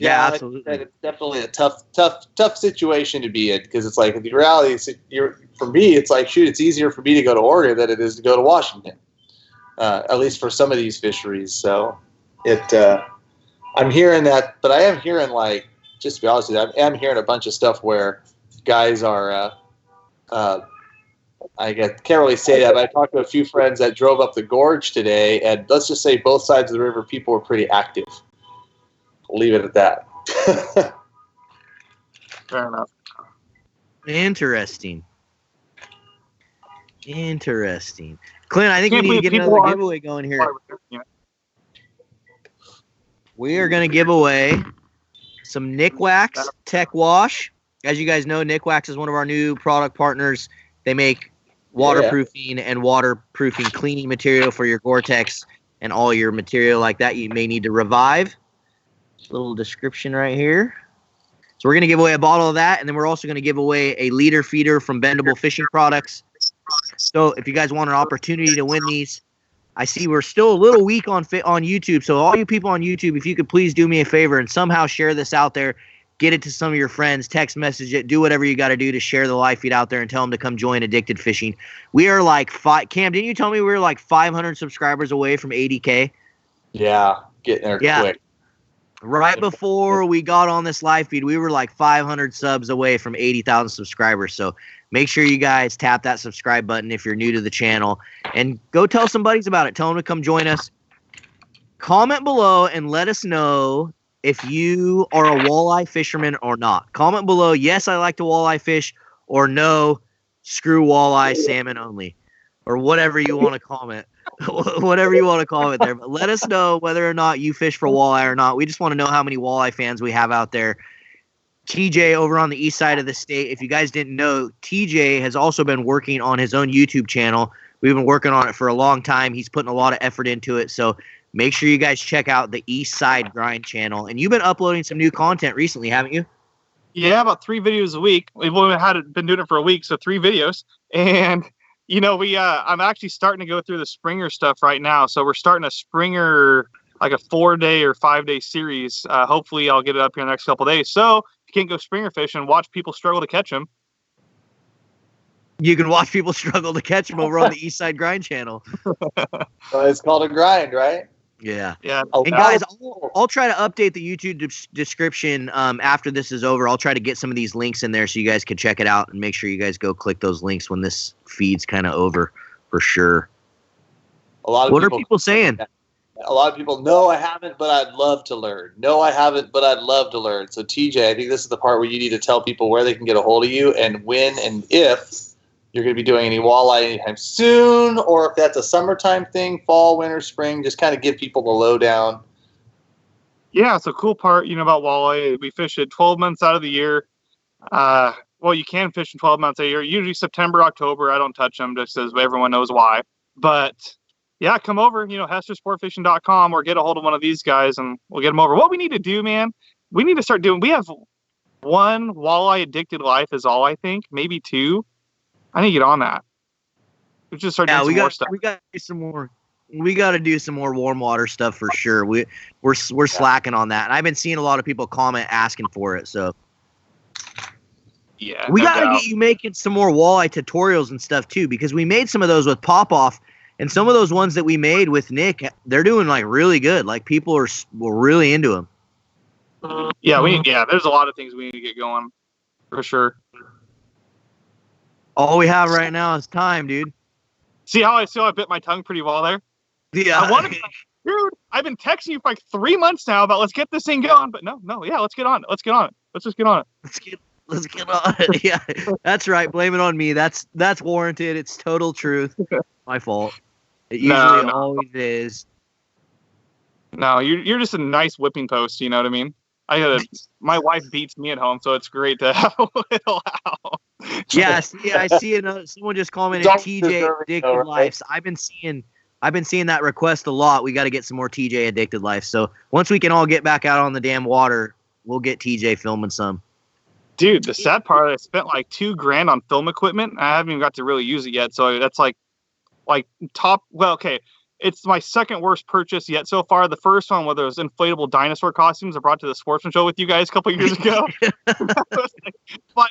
Yeah, absolutely. It's definitely a tough situation to be in, because it's like, the reality is, for me, it's like, shoot, it's easier for me to go to Oregon than it is to go to Washington, at least for some of these fisheries. So I'm hearing that, but I am hearing, like, just to be honest with you, I'm hearing a bunch of stuff where guys are, I can't really say that, but I talked to a few friends that drove up the gorge today, and let's just say both sides of the river, people were pretty active. We'll leave it at that. Fair enough. Interesting. Clint, I think we need to get another giveaway going here. We are going to give away some Nick Wax Tech Wash. As you guys know, Nick Wax is one of our new product partners. They make waterproofing and waterproofing cleaning material for your Gore-Tex and all your material like that you may need to revive. Little description right here. So we're going to give away a bottle of that, and then we're also going to give away a leader feeder from Bendable Fishing Products. So if you guys want an opportunity to win these, I see we're still a little weak on YouTube. So all you people on YouTube, if you could please do me a favor and somehow share this out there, get it to some of your friends, text message it, do whatever you got to do to share the live feed out there and tell them to come join Addicted Fishing. We are like Cam, didn't you tell me we were like 500 subscribers away from 80K? Yeah, getting there quick. Right before we got on this live feed, we were like 500 subs away from 80,000 subscribers. So make sure you guys tap that subscribe button if you're new to the channel and go tell some buddies about it. Tell them to come join us. Comment below and let us know if you are a walleye fisherman or not. Comment below, yes, I like to walleye fish, or no, screw walleye, salmon only, or whatever you want to comment. Whatever you want to comment there. But let us know whether or not you fish for walleye or not. We just want to know how many walleye fans we have out there. TJ over on the east side of the state, if you guys didn't know, TJ has also been working on his own YouTube channel. We've been working on it for a long time. He's putting a lot of effort into it. So make sure you guys check out the East Side Grind channel. And you've been uploading some new content recently, haven't you? Yeah, about 3 videos a week. We've only been doing it for a week, so 3 videos. And you know, I'm actually starting to go through the Springer stuff right now. So we're starting a Springer, like a 4-day or 5-day series. Hopefully I'll get it up here in the next couple of days. So if you can't go Springer fishing, watch people struggle to catch them. You can watch people struggle to catch them over on the East Side Grind channel. It's called a grind, right? Yeah. Yeah. And guys, I'll try to update the YouTube description after this is over. I'll try to get some of these links in there so you guys can check it out and make sure you guys go click those links when this feed's kind of over for sure. What are people saying? A lot of people, no, I haven't, but I'd love to learn. No, I haven't, but I'd love to learn. So TJ, I think this is the part where you need to tell people where they can get a hold of you and when and if you're going to be doing any walleye anytime soon, or if that's a summertime thing, fall, winter, spring, just kind of give people the lowdown. Yeah, it's a cool part, about walleye. We fish it 12 months out of the year. Well, you can fish in 12 months a year. Usually September, October, I don't touch them just as everyone knows why. But yeah, come over, HesterSportFishing.com or get a hold of one of these guys and we'll get them over. What we need to do, man, we need to start doing, we have 1 walleye addicted life is all, I think, maybe 2. I need to get on that. We just start doing some more stuff. We got to do some more. We got to do some more warm water stuff for sure. We're slacking on that. And I've been seeing a lot of people comment asking for it. So yeah, we got to get you making some more walleye tutorials and stuff too, because we made some of those with Pop Off, and some of those ones that we made with Nick, they're doing like really good. Like people were really into them. Yeah, there's a lot of things we need to get going for sure. All we have right now is time, dude. See how I bit my tongue pretty well there? Yeah. Dude, I've been texting you for like 3 months now about let's get this thing going, but no, yeah, let's get on it. Let's just get on it. Let's get on it. Yeah, that's right. Blame it on me. That's warranted. It's total truth. My fault. It usually always is. No, you're just a nice whipping post. You know what I mean? My wife beats me at home, so it's great to have a little out. Yeah, I see someone just commented TJ Addicted Lives. I've been seeing that request a lot. We got to get some more TJ Addicted Life. So once we can all get back out on the damn water, we'll get TJ filming some. Dude, the sad part, I spent like $2,000 on film equipment. I haven't even got to really use it yet. So that's like top. Well, okay. It's my second worst purchase yet so far. The first one, where it was inflatable dinosaur costumes I brought to the sportsman show with you guys a couple years ago. That was like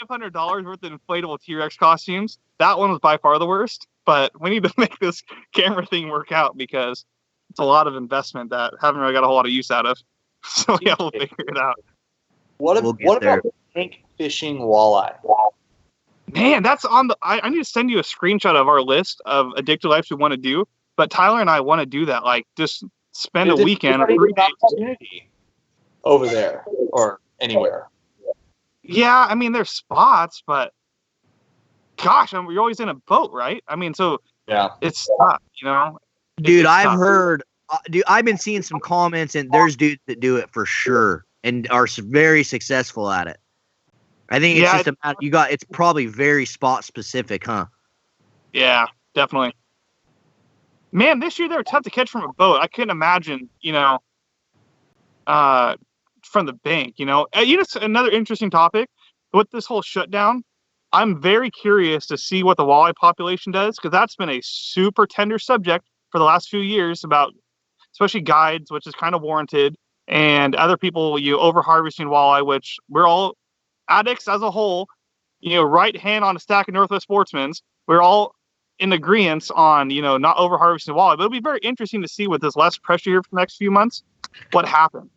$500 worth of inflatable T-Rex costumes. That one was by far the worst. But we need to make this camera thing work out because it's a lot of investment that I haven't really got a whole lot of use out of. So yeah, we'll figure it out. What about tank fishing walleye? Man, that's on the. I need to send you a screenshot of our list of addicted lives we want to do. But Tyler and I want to do that. Like, just spend a weekend or 3 days over there or anywhere. Yeah, I mean, there's spots, but gosh, you're always in a boat, right? I mean, so yeah, it's tough, Dude, I've heard. I've been seeing some comments, and there's dudes that do it for sure and are very successful at it. I think it's just a matter. It's probably very spot specific, huh? Yeah, definitely. Man, this year they were tough to catch from a boat. I couldn't imagine, from the bank, another interesting topic with this whole shutdown. I'm very curious to see what the walleye population does, because that's been a super tender subject for the last few years about, especially guides, which is kind of warranted, and other people, over harvesting walleye, which we're all addicts as a whole, right hand on a stack of Northwest Sportsmen's. We're all in agreement on, not over harvesting walleye. But it'll be very interesting to see with this less pressure here for the next few months, what happens.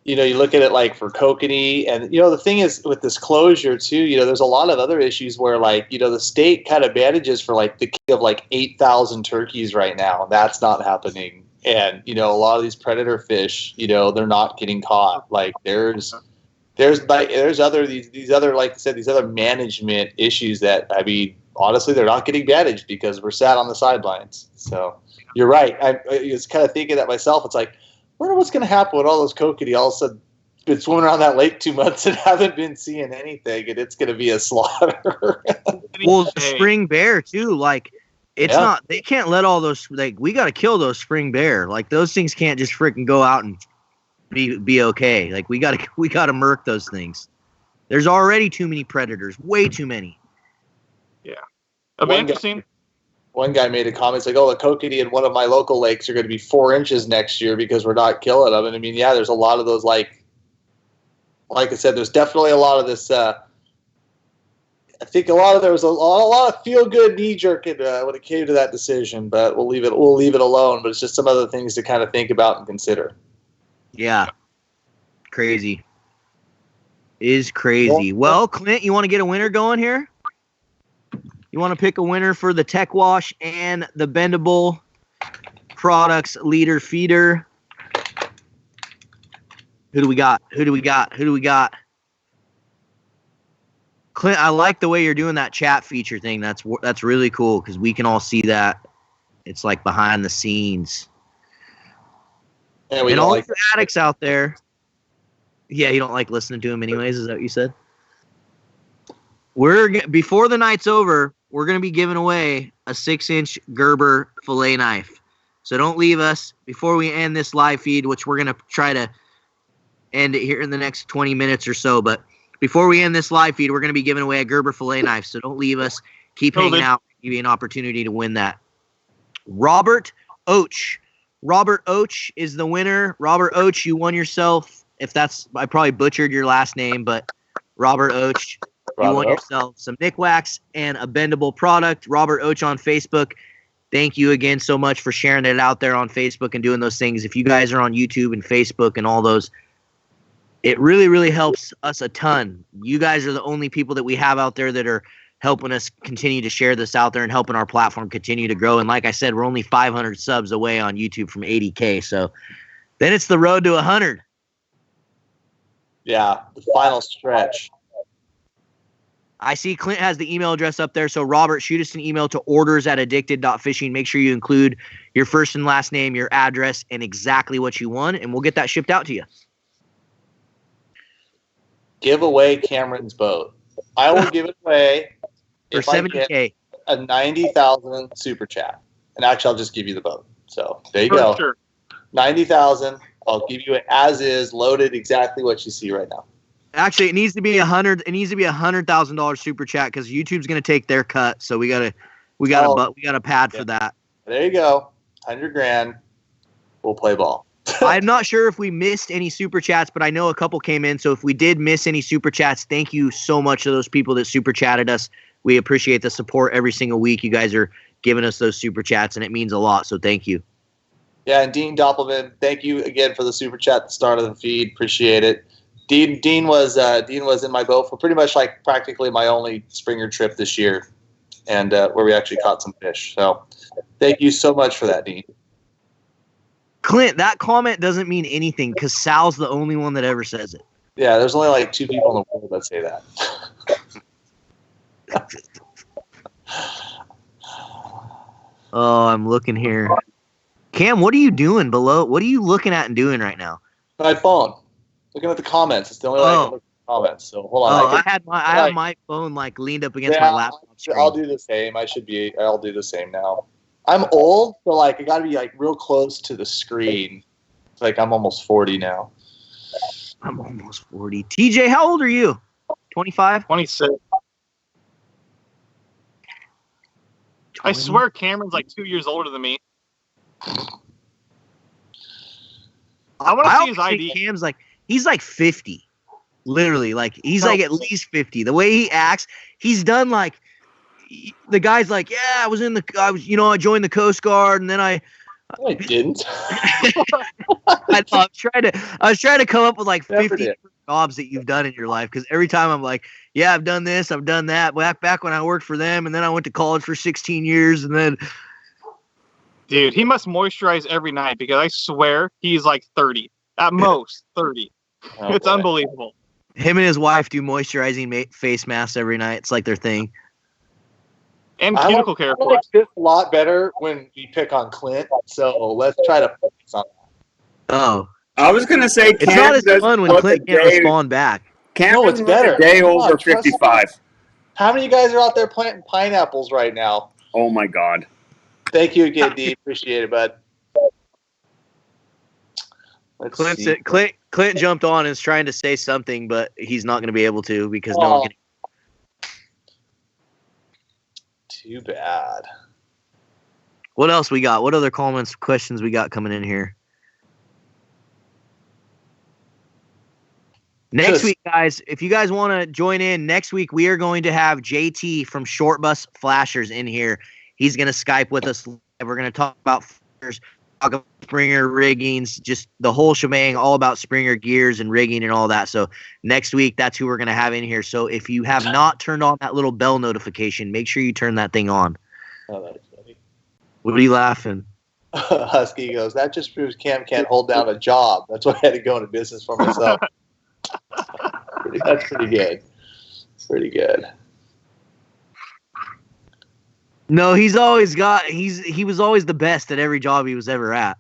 You look at it like for kokanee, and the thing is with this closure too, there's a lot of other issues where the state kind of manages for the kill of 8,000 turkeys right now. That's not happening. And a lot of these predator fish, they're not getting caught. There's other these other, like I said, these other management issues that, honestly, they're not getting managed because we're sat on the sidelines. So you're right. I was kind of thinking that myself. It's I wonder what's going to happen with all those kokanee all of a sudden been swimming around that lake 2 months and haven't been seeing anything, and it's going to be a slaughter. Well, spring bear too. It's not. They can't let all those. We got to kill those spring bear. Those things can't just freaking go out and be okay. We got to murk those things. There's already too many predators. Way too many. Yeah, it'll be interesting. One guy made a comment, it's the kokanee in one of my local lakes are going to be 4 inches next year because we're not killing them. And there's a lot of those, like I said, there's definitely a lot of this. I think there was a lot of feel good knee jerking when it came to that decision, but we'll leave it alone. But it's just some other things to kind of think about and consider. Yeah, crazy. Is crazy. Well, Clint, you want to get a winner going here? You want to pick a winner for the Tech Wash and the Bendable Products Leader Feeder? Who do we got? Clint, I like the way you're doing that chat feature thing. That's really cool because we can all see that. It's behind the scenes. And all the addicts out there. Yeah, you don't like listening to them anyways. Is that what you said? Before the night's over, we're going to be giving away a 6-inch Gerber fillet knife. So don't leave us before we end this live feed, which we're going to try to end it here in the next 20 minutes or so. But before we end this live feed, we're going to be giving away a Gerber fillet knife. So don't leave us. Keep hanging out. Give you an opportunity to win that. Robert Oach. Robert Oach is the winner. Robert Oach, you won yourself. I probably butchered your last name, but Robert Oach. You won yourself some Nick Wax and a Bendable product. Robert Oach on Facebook. Thank you again so much for sharing it out there on Facebook and doing those things. If you guys are on YouTube and Facebook and all those, it really, really helps us a ton. You guys are the only people that we have out there that are helping us continue to share this out there and helping our platform continue to grow. And like I said, we're only 500 subs away on YouTube from 80K. So then it's the road to 100. Yeah, the final stretch. I see Clint has the email address up there. So, Robert, shoot us an email to orders@addicted.fishing. Make sure you include your first and last name, your address, and exactly what you won, and we'll get that shipped out to you. Give away Cameron's boat. I will give it away for $70K. A 90,000 super chat. And actually, I'll just give you the boat. So, there you go. Sure. 90,000. I'll give you it as is, loaded, exactly what you see right now. Actually, it needs to be $100,000 super chat because YouTube's going to take their cut. So we got a pad for that. There you go, $100,000. We'll play ball. I'm not sure if we missed any super chats, but I know a couple came in. So if we did miss any super chats, thank you so much to those people that super chatted us. We appreciate the support every single week. You guys are giving us those super chats, and it means a lot. So thank you. Yeah, and Dean Doppelman, thank you again for the super chat at the start of the feed. Appreciate it. Dean was in my boat for pretty much practically my only Springer trip this year, and where we actually caught some fish. So thank you so much for that, Dean. Clint, that comment doesn't mean anything because Sal's the only one that ever says it. Yeah, there's only 2 people in the world that say that. Oh, I'm looking here. Cam, what are you doing below? What are you looking at and doing right now? My phone. Looking at the comments. It's the only way I can look. comments. So hold on. Oh, I have my phone like leaned up against my laptop screen. I'll do the same. I'll do the same now. I'm old, so like I got to be like real close to the screen. It's like I'm almost 40 now. I'm almost 40. TJ, how old are you? 25? 26. I swear Cameron's like 2 years older than me. I want to see his ID. Cam's like, he's like 50. Literally, like he's like at least 50. The way he acts, he's done like the guy's like, yeah, I joined the Coast Guard, and then I didn't. I was trying to come up with like 50 jobs that you've done in your life, because every time I'm like, yeah, I've done this, I've done that. Back when I worked for them, and then I went to college for 16 years, and then. Dude, he must moisturize every night, because I swear he's like 30 at most 30. It's unbelievable. Him and his wife do moisturizing face masks every night. It's like their thing. And cuticle care. I like this a lot better when we pick on Clint. So let's try to focus on that. Oh, I was gonna say it's not as fun when Clint can't respond back. No, it's better. A day over 55. How many of you guys are out there planting pineapples right now? Oh my God! Thank you again, D. Appreciate it, bud. Clint jumped on and is trying to say something, but he's not going to be able to because no one can. Too bad. What else we got? What other comments, questions we got coming in here? Next week, guys, if you guys want to join in, next week we are going to have JT from Short Bus Flashers in here. He's going to Skype with us. We're going to talk about flyers, talk about Springer riggings, just the whole shebang, all about Springer gears and rigging and all that. So next week, that's who we're going to have in here. So if you have not turned on that little bell notification, make sure you turn that thing on. Oh, that's funny. What are you laughing? Husky goes, that just proves Cam can't hold down a job. That's why I had to go into business for myself. That's pretty good. Pretty good. No, he was always the best at every job he was ever at.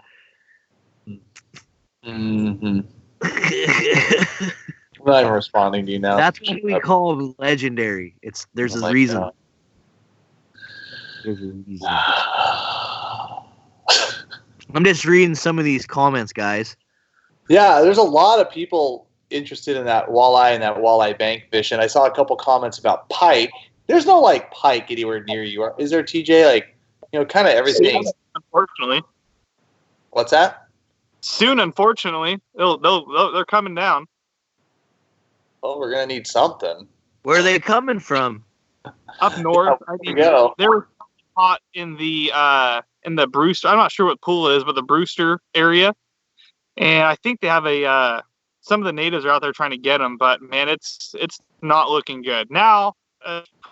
Mm-hmm. I'm not even responding to you now. That's what we call him legendary. There's a reason. God. There's a reason. I'm just reading some of these comments, guys. Yeah, there's a lot of people interested in that walleye and that walleye bank fishing. I saw a couple comments about pike. There's no like pike anywhere near you. Is there, TJ? Like, kind of everything. Unfortunately. What's that? Soon, unfortunately, they're coming down. Oh, we're gonna need something. Where are they coming from? Up north. They were caught in the Brewster. I'm not sure what pool it is, but the Brewster area. And I think they have some of the natives are out there trying to get them, but man, it's not looking good now.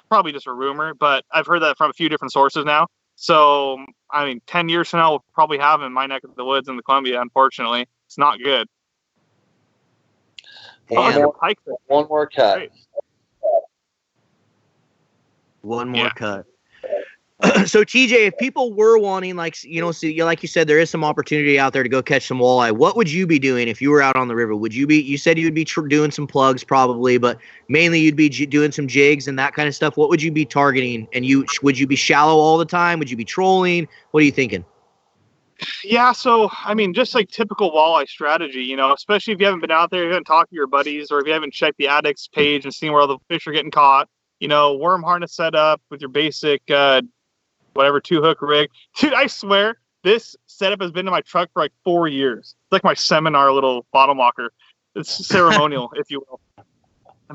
Probably just a rumor, but I've heard that from a few different sources now. So, 10 years from now, we'll probably have them in my neck of the woods in the Columbia. Unfortunately, it's not good. One more cut. Great. One more cut. So TJ, if people were wanting, like you said, there is some opportunity out there to go catch some walleye. What would you be doing if you were out on the river? You said you would be doing some plugs probably, but mainly you'd be doing some jigs and that kind of stuff. What would you be targeting? And would you be shallow all the time? Would you be trolling? What are you thinking? Yeah, so just like typical walleye strategy, especially if you haven't been out there, you haven't talked to your buddies, or if you haven't checked the addicts page and seen where all the fish are getting caught. Worm harness set up with your basic whatever 2-hook rig. Dude, I swear this setup has been in my truck for like 4 years. It's like my seminar little bottom walker. It's ceremonial, if you will.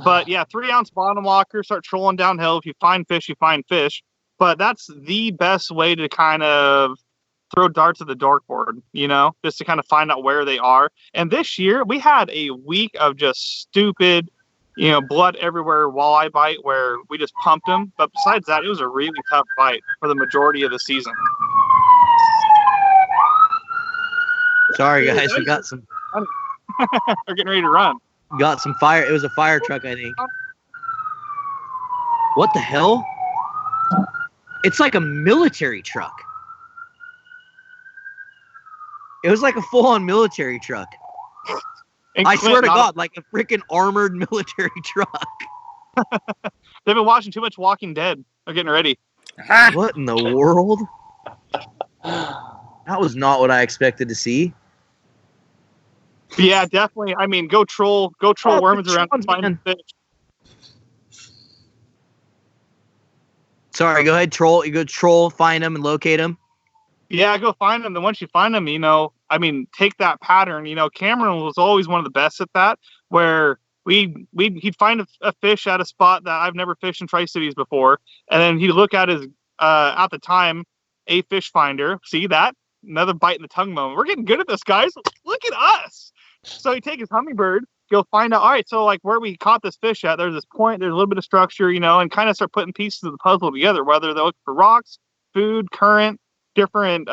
But yeah, 3-ounce bottom walker, start trolling downhill. If you find fish, you find fish. But that's the best way to kind of throw darts at the dartboard, just to kind of find out where they are. And this year we had a week of just stupid, blood everywhere walleye bite where we just pumped them. But besides that, it was a really tough bite for the majority of the season. Sorry, guys. We got some. We're getting ready to run. Got some fire. It was a fire truck, I think. What the hell? It's like a military truck. It was like a full-on military truck. And I Clint, swear to not God, like a freaking armored military truck. they've been watching too much Walking Dead. They're getting ready. Ha! What in the world? That was not what I expected to see. But yeah, definitely. I mean, go troll worms around and find man. fish. Sorry, go ahead, troll. You go troll, find them, and locate them. Yeah, go find them. Then once you find them, I mean, take that pattern. Cameron was always one of the best at that, where he'd find a fish at a spot that I've never fished in Tri-Cities before, and then he'd look at his at the time a fish finder. See that? Another bite in the tongue moment. We're getting good at this, guys. Look at us. So he'd take his hummingbird, go find out. All right, so like where we caught this fish at, there's this point, there's a little bit of structure, and kind of start putting pieces of the puzzle together. Whether they're looking for rocks, food, current, different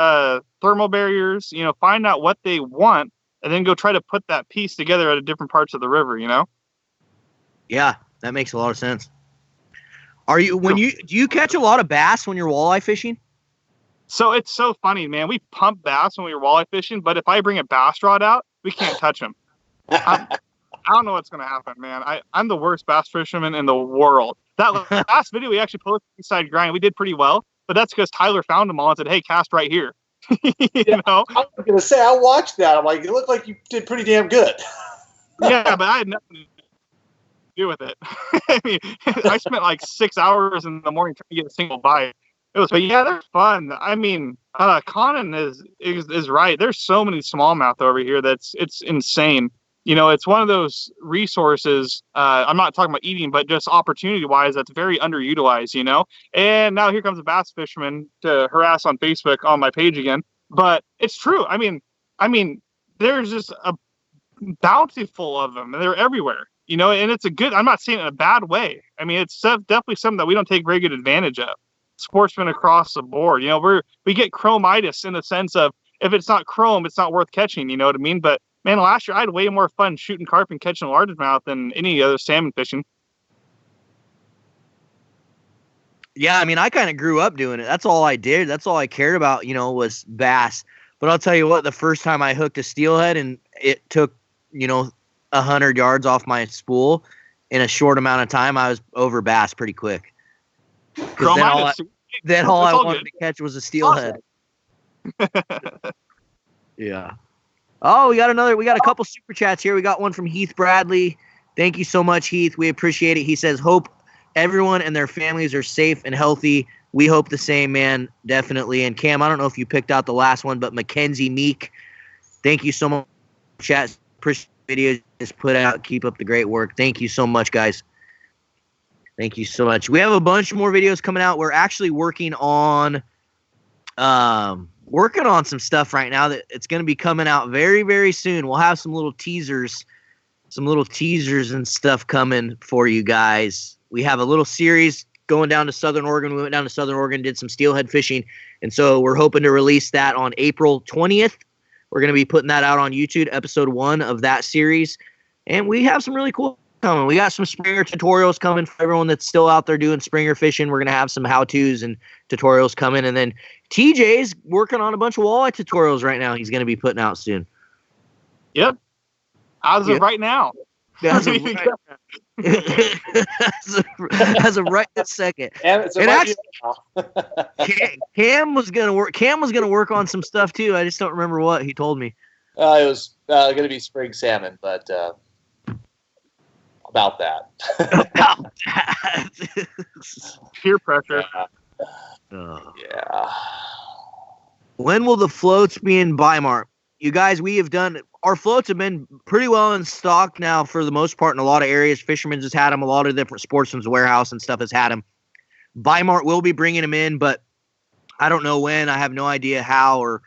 thermal barriers, find out what they want and then go try to put that piece together at different parts of the river, Yeah, that makes a lot of sense. Do you catch a lot of bass when you're walleye fishing? So it's so funny, man. We pump bass when we were walleye fishing, but if I bring a bass rod out, we can't touch them. I don't know what's going to happen, man. I'm the worst bass fisherman in the world. That last video we actually posted inside grind, we did pretty well. But that's because Tyler found them all and said, "Hey, cast right here." I was going to say, I watched that. I'm like, it looked like you did pretty damn good. Yeah, but I had nothing to do with it. I mean, I spent like 6 hours in the morning trying to get a single bite. But yeah, they're fun. I mean, Conan is right. There's so many smallmouth over here it's insane. It's one of those resources. I'm not talking about eating, but just opportunity-wise, that's very underutilized. And now here comes a bass fisherman to harass on Facebook on my page again. But it's true. I mean, there's just a bountiful of them, and they're everywhere. And it's a good. I'm not saying it in a bad way. I mean, it's definitely something that we don't take very good advantage of. Sportsmen across the board. We get chromitis in the sense of if it's not chrome, it's not worth catching. You know what I mean? But man, last year I had way more fun shooting carp and catching largemouth than any other salmon fishing. Yeah, I mean, I kind of grew up doing it. That's all I did. That's all I cared about, was bass. But I'll tell you what, the first time I hooked a steelhead and it took, 100 yards off my spool in a short amount of time, I was over bass pretty quick. Then all I wanted to catch was a steelhead. Yeah. Oh, we got a couple super chats here. We got one from Heath Bradley. Thank you so much, Heath. We appreciate it. He says, hope everyone and their families are safe and healthy. We hope the same, man. Definitely. And Cam, I don't know if you picked out the last one, but Mackenzie Meek, thank you so much. Chat, appreciate the videos just put out. Keep up the great work. Thank you so much, guys. Thank you so much. We have a bunch more videos coming out. We're actually working on some stuff right now that it's going to be coming out very, very soon. We'll have some little teasers and stuff coming for you guys. We have a little series going down to Southern Oregon. We went down to Southern Oregon, did some steelhead fishing, and so we're hoping to release that on April 20th. We're going to be putting that out on YouTube, episode 1 of that series, and we have some really cool coming. We got some Springer tutorials coming for everyone that's still out there doing Springer fishing. We're going to have some how-tos and tutorials coming. And then TJ's working on a bunch of walleye tutorials right now. He's going to be putting out soon. Yep. As of right now. As of right this second. And actually, Cam was going to work on some stuff too. I just don't remember what he told me. It was going to be spring salmon, but about that. About that. Peer pressure. Yeah. When will the floats be in Weimar? You guys, our floats have been pretty well in stock now for the most part in a lot of areas. Fisherman's has had them. A lot of different Sportsman's Warehouse and stuff has had them. Weimar will be bringing them in, but I don't know when. I have no idea how or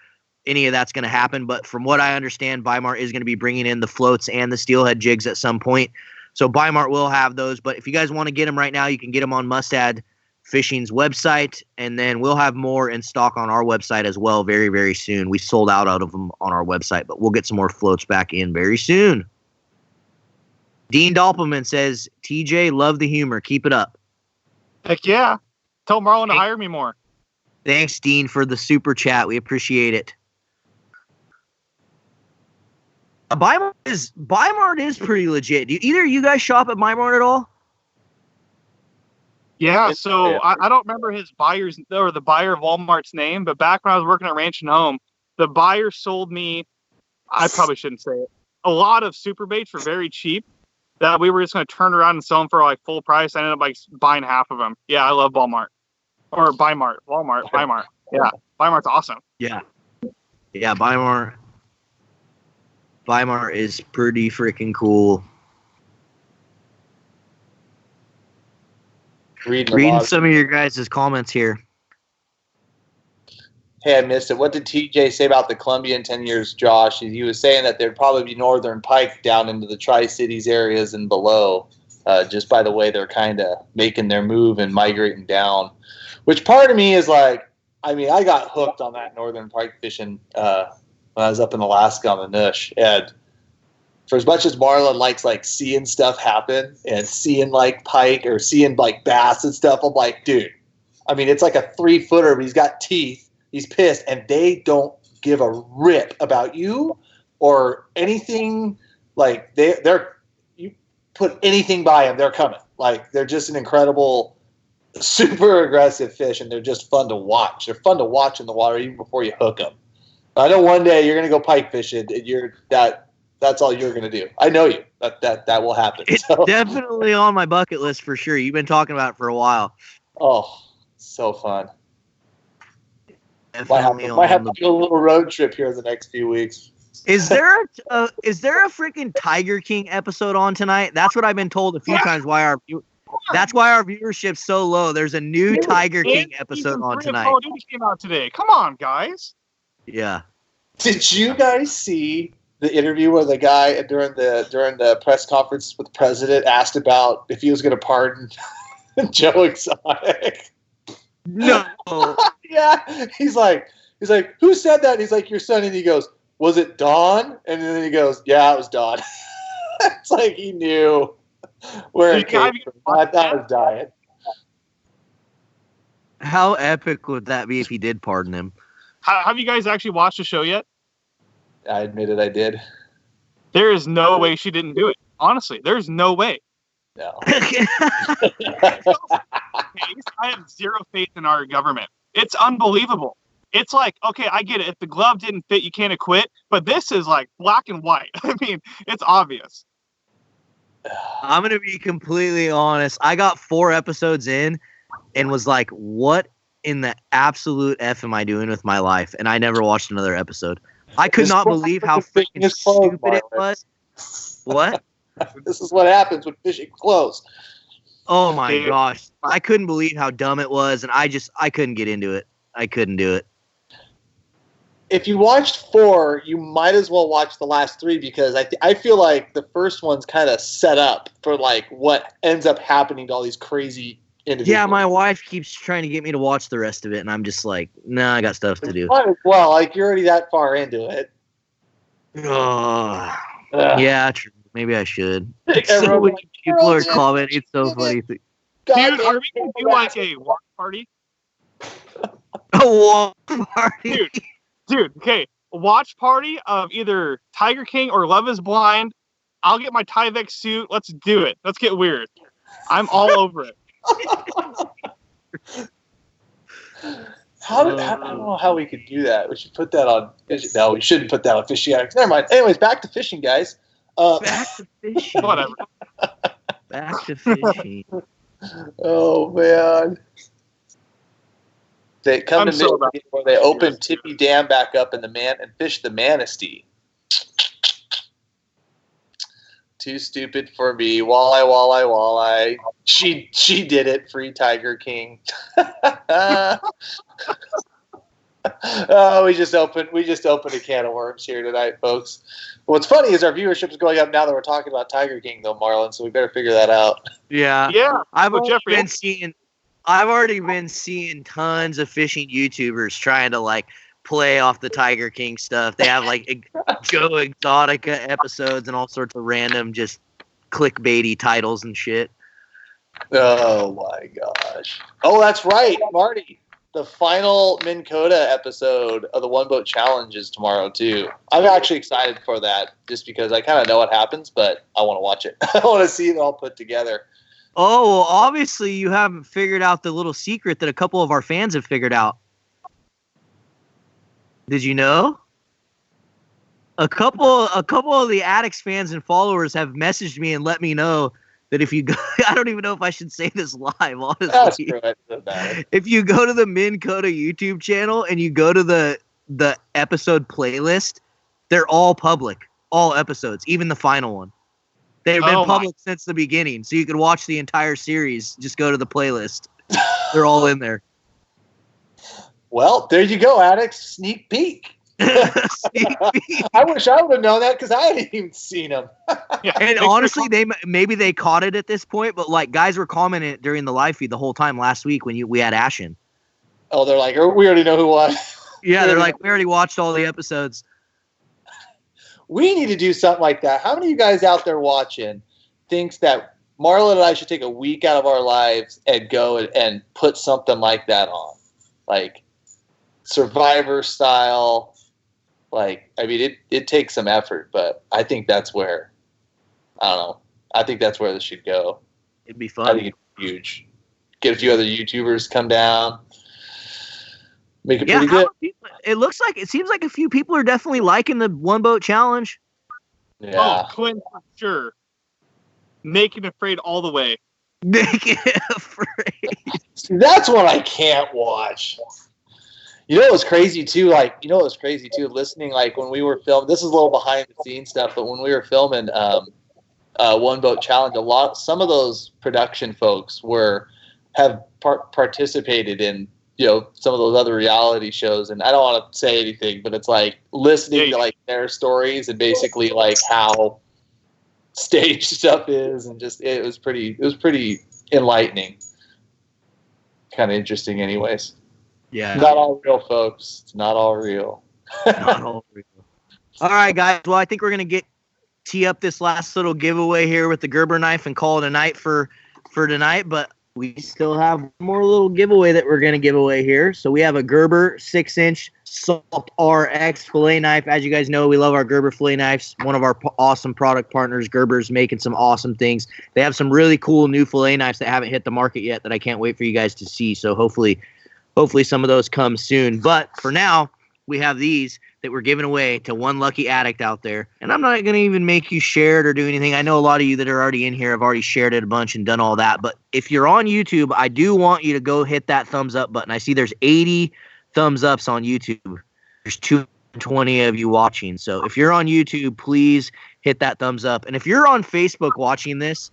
any of that's going to happen. But from what I understand, Weimar is going to be bringing in the floats and the steelhead jigs at some point. So Weimar will have those. But if you guys want to get them right now, you can get them on Mustad Fishing's website, and then we'll have more in stock on our website as well very, very soon. We sold out of them on our website, but we'll get some more floats back in very soon. Dean Doppelman says, TJ, love the humor. Keep it up. Heck yeah. Tell Marlon to hire me more. Thanks, Dean, for the super chat. We appreciate it. Bi-Mart is pretty legit. Do either of you guys shop at Bi-Mart at all? Yeah, so I don't remember his buyer's or the buyer of Walmart's name, but back when I was working at Ranch and Home, the buyer sold me, I probably shouldn't say it, a lot of super baits for very cheap that we were just going to turn around and sell them for like full price. I ended up like buying half of them. Yeah, I love Walmart. Or Bi-Mart. Walmart. Bi-Mart. Yeah, Bi-Mart's awesome. Yeah. Yeah, Bi-Mart. Bi-Mart is pretty freaking cool. Reading some of your guys' comments here. Hey, I missed it. What did TJ say about the Columbia in 10 years, Josh? He was saying that there'd probably be northern pike down into the Tri-Cities areas and below, just by the way they're kind of making their move and migrating down. Which part of me is like, I mean, I got hooked on that northern pike fishing when I was up in Alaska on the Noosh. And for as much as Marlon likes like seeing stuff happen and seeing like pike or seeing like bass and stuff, I'm like, dude, I mean, it's like a 3-footer, but he's got teeth, he's pissed, and they don't give a rip about you or anything. Like they're you put anything by them, they're coming. Like they're just an incredible, super aggressive fish, and they're just fun to watch. They're fun to watch in the water even before you hook them. I know one day you're gonna go pike fishing, and that's all you're going to do. I know you. That will happen. It's definitely on my bucket list for sure. You've been talking about it for a while. Oh, so fun. Definitely might have to do a little road trip here in the next few weeks. Is there a freaking Tiger King episode on tonight? That's what I've been told a few times. That's why our viewership's so low. There's a new Tiger King episode on tonight. Call of Duty came out today. Come on, guys. Yeah. Did you guys see the interview where the guy during the press conference with the president asked about if he was going to pardon Joe Exotic? No. Yeah. He's like, who said that? And he's like, your son. And he goes, was it Don? And then he goes, yeah, it was Don. It's like he knew where it came from. I thought it was dying. How epic would that be if he did pardon him? Have you guys actually watched the show yet? I admitted I did. There is no way she didn't do it. Honestly, there's no way. No. I have zero faith in our government. It's unbelievable. It's like, okay, I get it. If the glove didn't fit, you can't acquit. But this is like black and white. I mean, it's obvious. I'm going to be completely honest. I got 4 episodes in and was like, what in the absolute F am I doing with my life? And I never watched another episode. I could not believe how freaking stupid it was. What? This is what happens when fishing close. Oh my gosh. I couldn't believe how dumb it was, and I couldn't get into it. I couldn't do it. If you watched 4, you might as well watch the last 3 because I feel like the first one's kind of set up for like what ends up happening to all these crazy individuals. Yeah, my wife keeps trying to get me to watch the rest of it, and I'm just like, nah, I got stuff to do. Might as well, like you're already that far into it. Yeah, true. Maybe I should. So many people are commenting. It's so funny. Dude, are we gonna do like a watch party? A watch party? Dude, okay. A watch party of either Tiger King or Love is Blind. I'll get my Tyvek suit. Let's do it. Let's get weird. I'm all over it. I don't know how we could do that. We should put that on. No, we shouldn't put that on fishing. Never mind. Anyways, back to fishing, guys. Back to fishing. Whatever. Back to fishing. Oh man. They come to Michigan where they open Tippy Dam back up and fish the Manistee. Too stupid for me. Walleye, walleye, walleye. She did it. Free Tiger King. Oh, we just opened a can of worms here tonight, folks. What's funny is our viewership is going up now that we're talking about Tiger King, though, Marlon. So we better figure that out. Yeah. I've already been seeing tons of fishing YouTubers trying to like play off the Tiger King stuff. They have like Joe Exotica episodes and all sorts of random just clickbaity titles and shit. Oh my gosh. Oh, that's right, Marty. the final Minn Kota episode of the One Boat Challenge is tomorrow too. I'm actually excited for that, just because I kind of know what happens, but I want to watch it. I want to see it all put together. Oh, well, obviously you haven't figured out the little secret that a couple of our fans have figured out. Did you know? A couple of the Addicts fans and followers have messaged me and let me know that if you go, I don't even know if I should say this live, honestly. That's true. It doesn't matter. If you go to the Minn Kota YouTube channel and you go to the episode playlist, they're all public, all episodes, even the final one. They've been public since the beginning, so you can watch the entire series. Just go to the playlist. They're all in there. Well, there you go, Addicts. Sneak peek. I wish I would have known that, because I hadn't even seen them. And honestly, maybe they caught it at this point, but like guys were commenting it during the live feed the whole time last week when we had Ashen. Oh, they're like, we already know who won. Yeah, they're like, we already watched all the episodes. We need to do something like that. How many of you guys out there watching thinks that Marlon and I should take a week out of our lives and go and put something like that on? Like Survivor style. Like, I mean, it takes some effort, but I think that's where, I don't know. I think that's where this should go. It'd be fun. I think it's huge. Get a few other YouTubers come down. Make it pretty good. It seems like a few people are definitely liking the One Boat Challenge. Yeah. Oh, Quinn, for sure. Naked and Afraid all the way. Naked and Afraid. See, that's what I can't watch. You know, it was crazy too. Listening, like when we were filming, this is a little behind the scenes stuff, but when we were filming One Boat Challenge, some of those production folks have participated in, some of those other reality shows, and I don't want to say anything, but it's like listening to like their stories and basically like how stage stuff is, and just it was pretty enlightening, kind of interesting, anyways. Yeah. Not all real, folks. It's not all real. Not all real. All right, guys. Well, I think we're gonna tee up this last little giveaway here with the Gerber knife and call it a night for tonight. But we still have one more little giveaway that we're gonna give away here. So we have a Gerber 6-inch Salt RX fillet knife. As you guys know, we love our Gerber fillet knives. One of our awesome product partners, Gerber's making some awesome things. They have some really cool new fillet knives that haven't hit the market yet that I can't wait for you guys to see. So hopefully some of those come soon. But for now, we have these that we're giving away to one lucky addict out there. And I'm not going to even make you share it or do anything. I know a lot of you that are already in here have already shared it a bunch and done all that. But if you're on YouTube, I do want you to go hit that thumbs up button. I see there's 80 thumbs ups on YouTube. There's 220 of you watching. So if you're on YouTube, please hit that thumbs up. And if you're on Facebook watching this,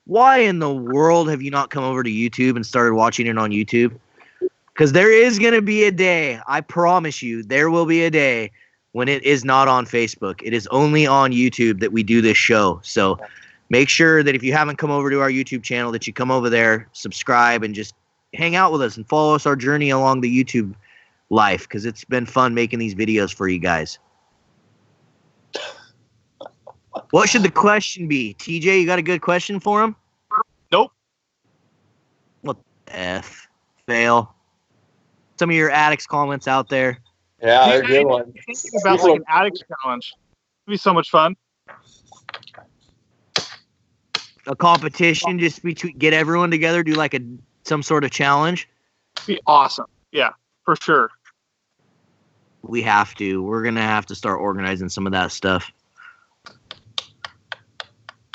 why in the world have you not come over to YouTube and started watching it on YouTube? Because there is going to be a day, I promise you, there will be a day when it is not on Facebook. It is only on YouTube that we do this show. So make sure that if you haven't come over to our YouTube channel, that you come over there, subscribe, and just hang out with us and follow us our journey along the YouTube life, because it's been fun making these videos for you guys. What should the question be? TJ, you got a good question for him? Nope. What the F? Fail. Some of your addicts comments out there. Yeah, they're good ones. Thinking about like an addicts challenge. It'd be so much fun. A competition, just get everyone together, do like some sort of challenge. It'd be awesome. Yeah, for sure. We have to. We're gonna have to start organizing some of that stuff.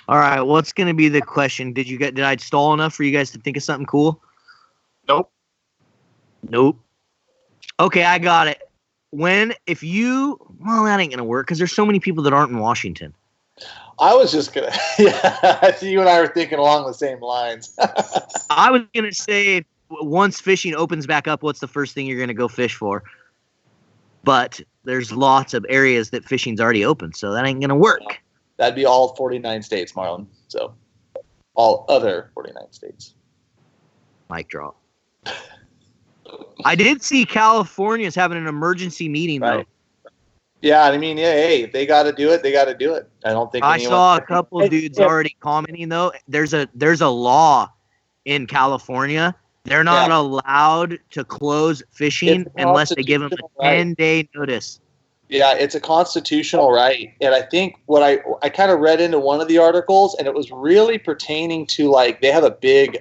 All right, what's gonna be the question? Did I stall enough for you guys to think of something cool? Nope. Okay, I got it. Well, that ain't gonna work because there's so many people that aren't in Washington. I was just gonna, yeah. You and I were thinking along the same lines. I was gonna say, once fishing opens back up, what's the first thing you're gonna go fish for? But there's lots of areas that fishing's already open, so that ain't gonna work. That'd be all 49 states, Marlon. So all other 49 states. Mic drop. I did see California's having an emergency meeting, though. Yeah, I mean, yeah, hey, if they got to do it, they got to do it. I don't think I saw a couple of dudes already commenting, though. There's a law in California They're not allowed to close fishing unless they give them a 10-day notice. Yeah, it's a constitutional right. And I think what I kind of read into one of the articles, and it was really pertaining to, like, they have a big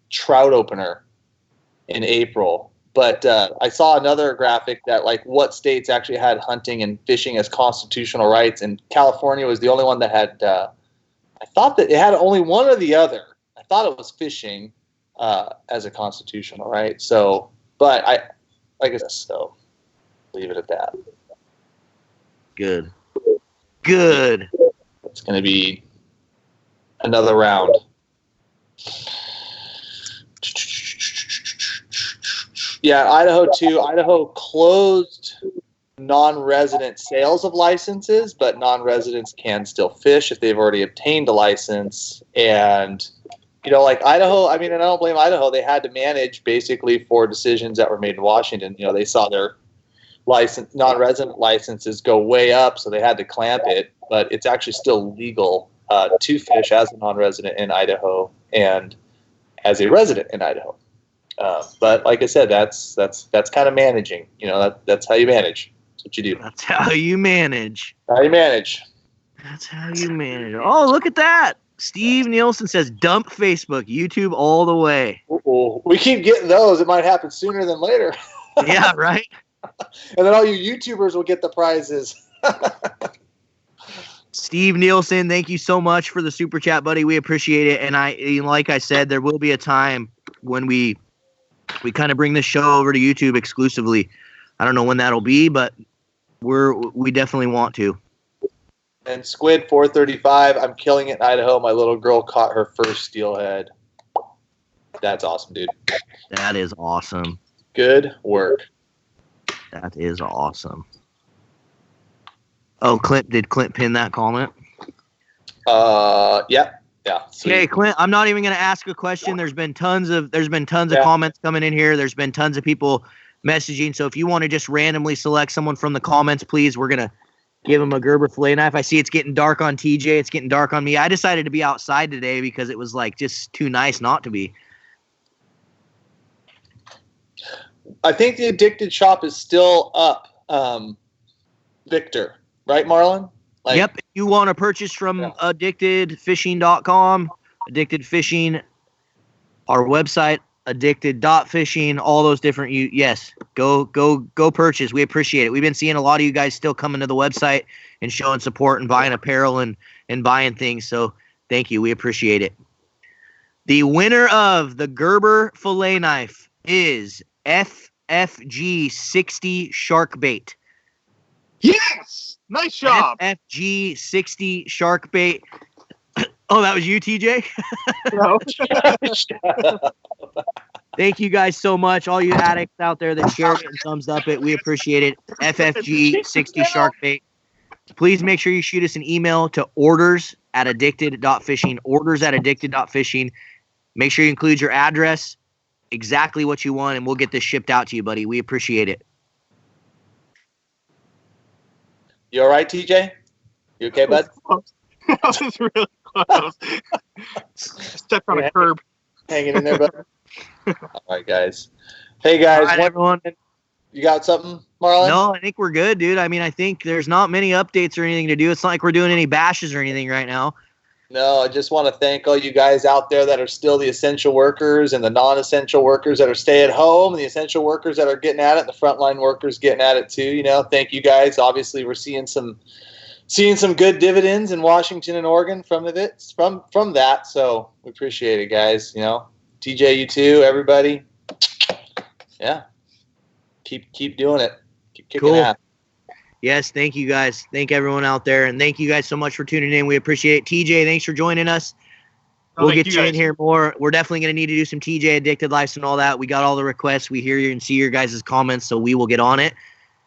trout opener in April. But I saw another graphic that, like, what states actually had hunting and fishing as constitutional rights, and California was the only one that had I thought that it had only one or the other. I thought it was fishing as a constitutional right. So, but I guess so. Leave it at that. Good. It's going to be another round. Yeah, Idaho too. Idaho closed non-resident sales of licenses, but non-residents can still fish if they've already obtained a license. And, you know, like Idaho, I mean, and I don't blame Idaho. They had to manage basically for decisions that were made in Washington. You know, they saw their non-resident licenses go way up, so they had to clamp it. But it's actually still legal to fish as a non-resident in Idaho and as a resident in Idaho. But like I said, that's kind of managing. You know, that's how you manage. That's what you do. That's how you manage. That's how you manage. Oh, look at that. Steve Nielsen says, dump Facebook, YouTube all the way. Uh-oh. We keep getting those. It might happen sooner than later. Yeah, right? And then all you YouTubers will get the prizes. Steve Nielsen, thank you so much for the super chat, buddy. We appreciate it. And like I said, there will be a time when we kind of bring this show over to YouTube exclusively. I don't know when that'll be, but we definitely want to. And Squid 435, I'm killing it in Idaho. My little girl caught her first steelhead. That's awesome, dude. That is awesome. Good work. That is awesome. Oh, did Clint pin that comment? Yeah. Okay, Clint, I'm not even going to ask a question. There's been tons of comments coming in here. There's been tons of people messaging. So if you want to just randomly select someone from the comments, please, we're going to give them a Gerber fillet knife. I see it's getting dark on TJ. It's getting dark on me. I decided to be outside today because it was like just too nice not to be. I think the Addicted shop is still up, Victor. Right, Marlon? Yep. If you want to purchase from addictedfishing.com, Addicted Fishing, our website, addicted.fishing, all those different yes. Go purchase. We appreciate it. We've been seeing a lot of you guys still coming to the website and showing support and buying apparel and buying things. So thank you. We appreciate it. The winner of the Gerber fillet knife is FFG 60 Shark Bait. Yes! Nice job. FFG 60 Shark Bait. Oh, that was you, TJ? No. Thank you guys so much. All you addicts out there that shared it and thumbs up it. We appreciate it. FFG 60 Shark Bait. Please make sure you shoot us an email to orders@addicted.fishing. Orders@addicted.fishing. Make sure you include your address, exactly what you want, and we'll get this shipped out to you, buddy. We appreciate it. You all right, TJ? You okay, bud? That was really close. Stepped on a curb. Hanging in there, bud. All right, guys. Hey, guys. All right, everyone. You got something, Marlon? No, I think we're good, dude. I mean, I think there's not many updates or anything to do. It's not like we're doing any bashes or anything right now. No, I just want to thank all you guys out there that are still the essential workers and the non-essential workers that are stay at home and the essential workers that are getting at it, the frontline workers getting at it too. You know, thank you guys. Obviously, we're seeing some good dividends in Washington and Oregon from that. So we appreciate it, guys. You know, TJ, you too, everybody. Yeah, keep doing it. Keep kicking ass. Yes, thank you guys. Thank everyone out there. And thank you guys so much for tuning in. We appreciate it. TJ, thanks for joining us. We'll get you in here more. We're definitely going to need to do some TJ Addicted Lives and all that. We got all the requests. We hear you and see your guys' comments, so we will get on it.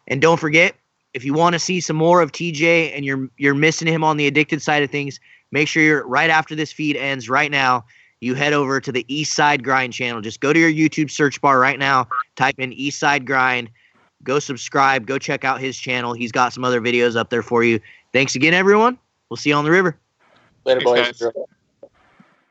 And don't forget, if you want to see some more of TJ and you're missing him on the addicted side of things, make sure you're right after this feed ends right now, you head over to the Eastside Grind channel. Just go to your YouTube search bar right now, type in Eastside Grind. Go subscribe. Go check out his channel. He's got some other videos up there for you. Thanks again, everyone. We'll see you on the river. Later, boys.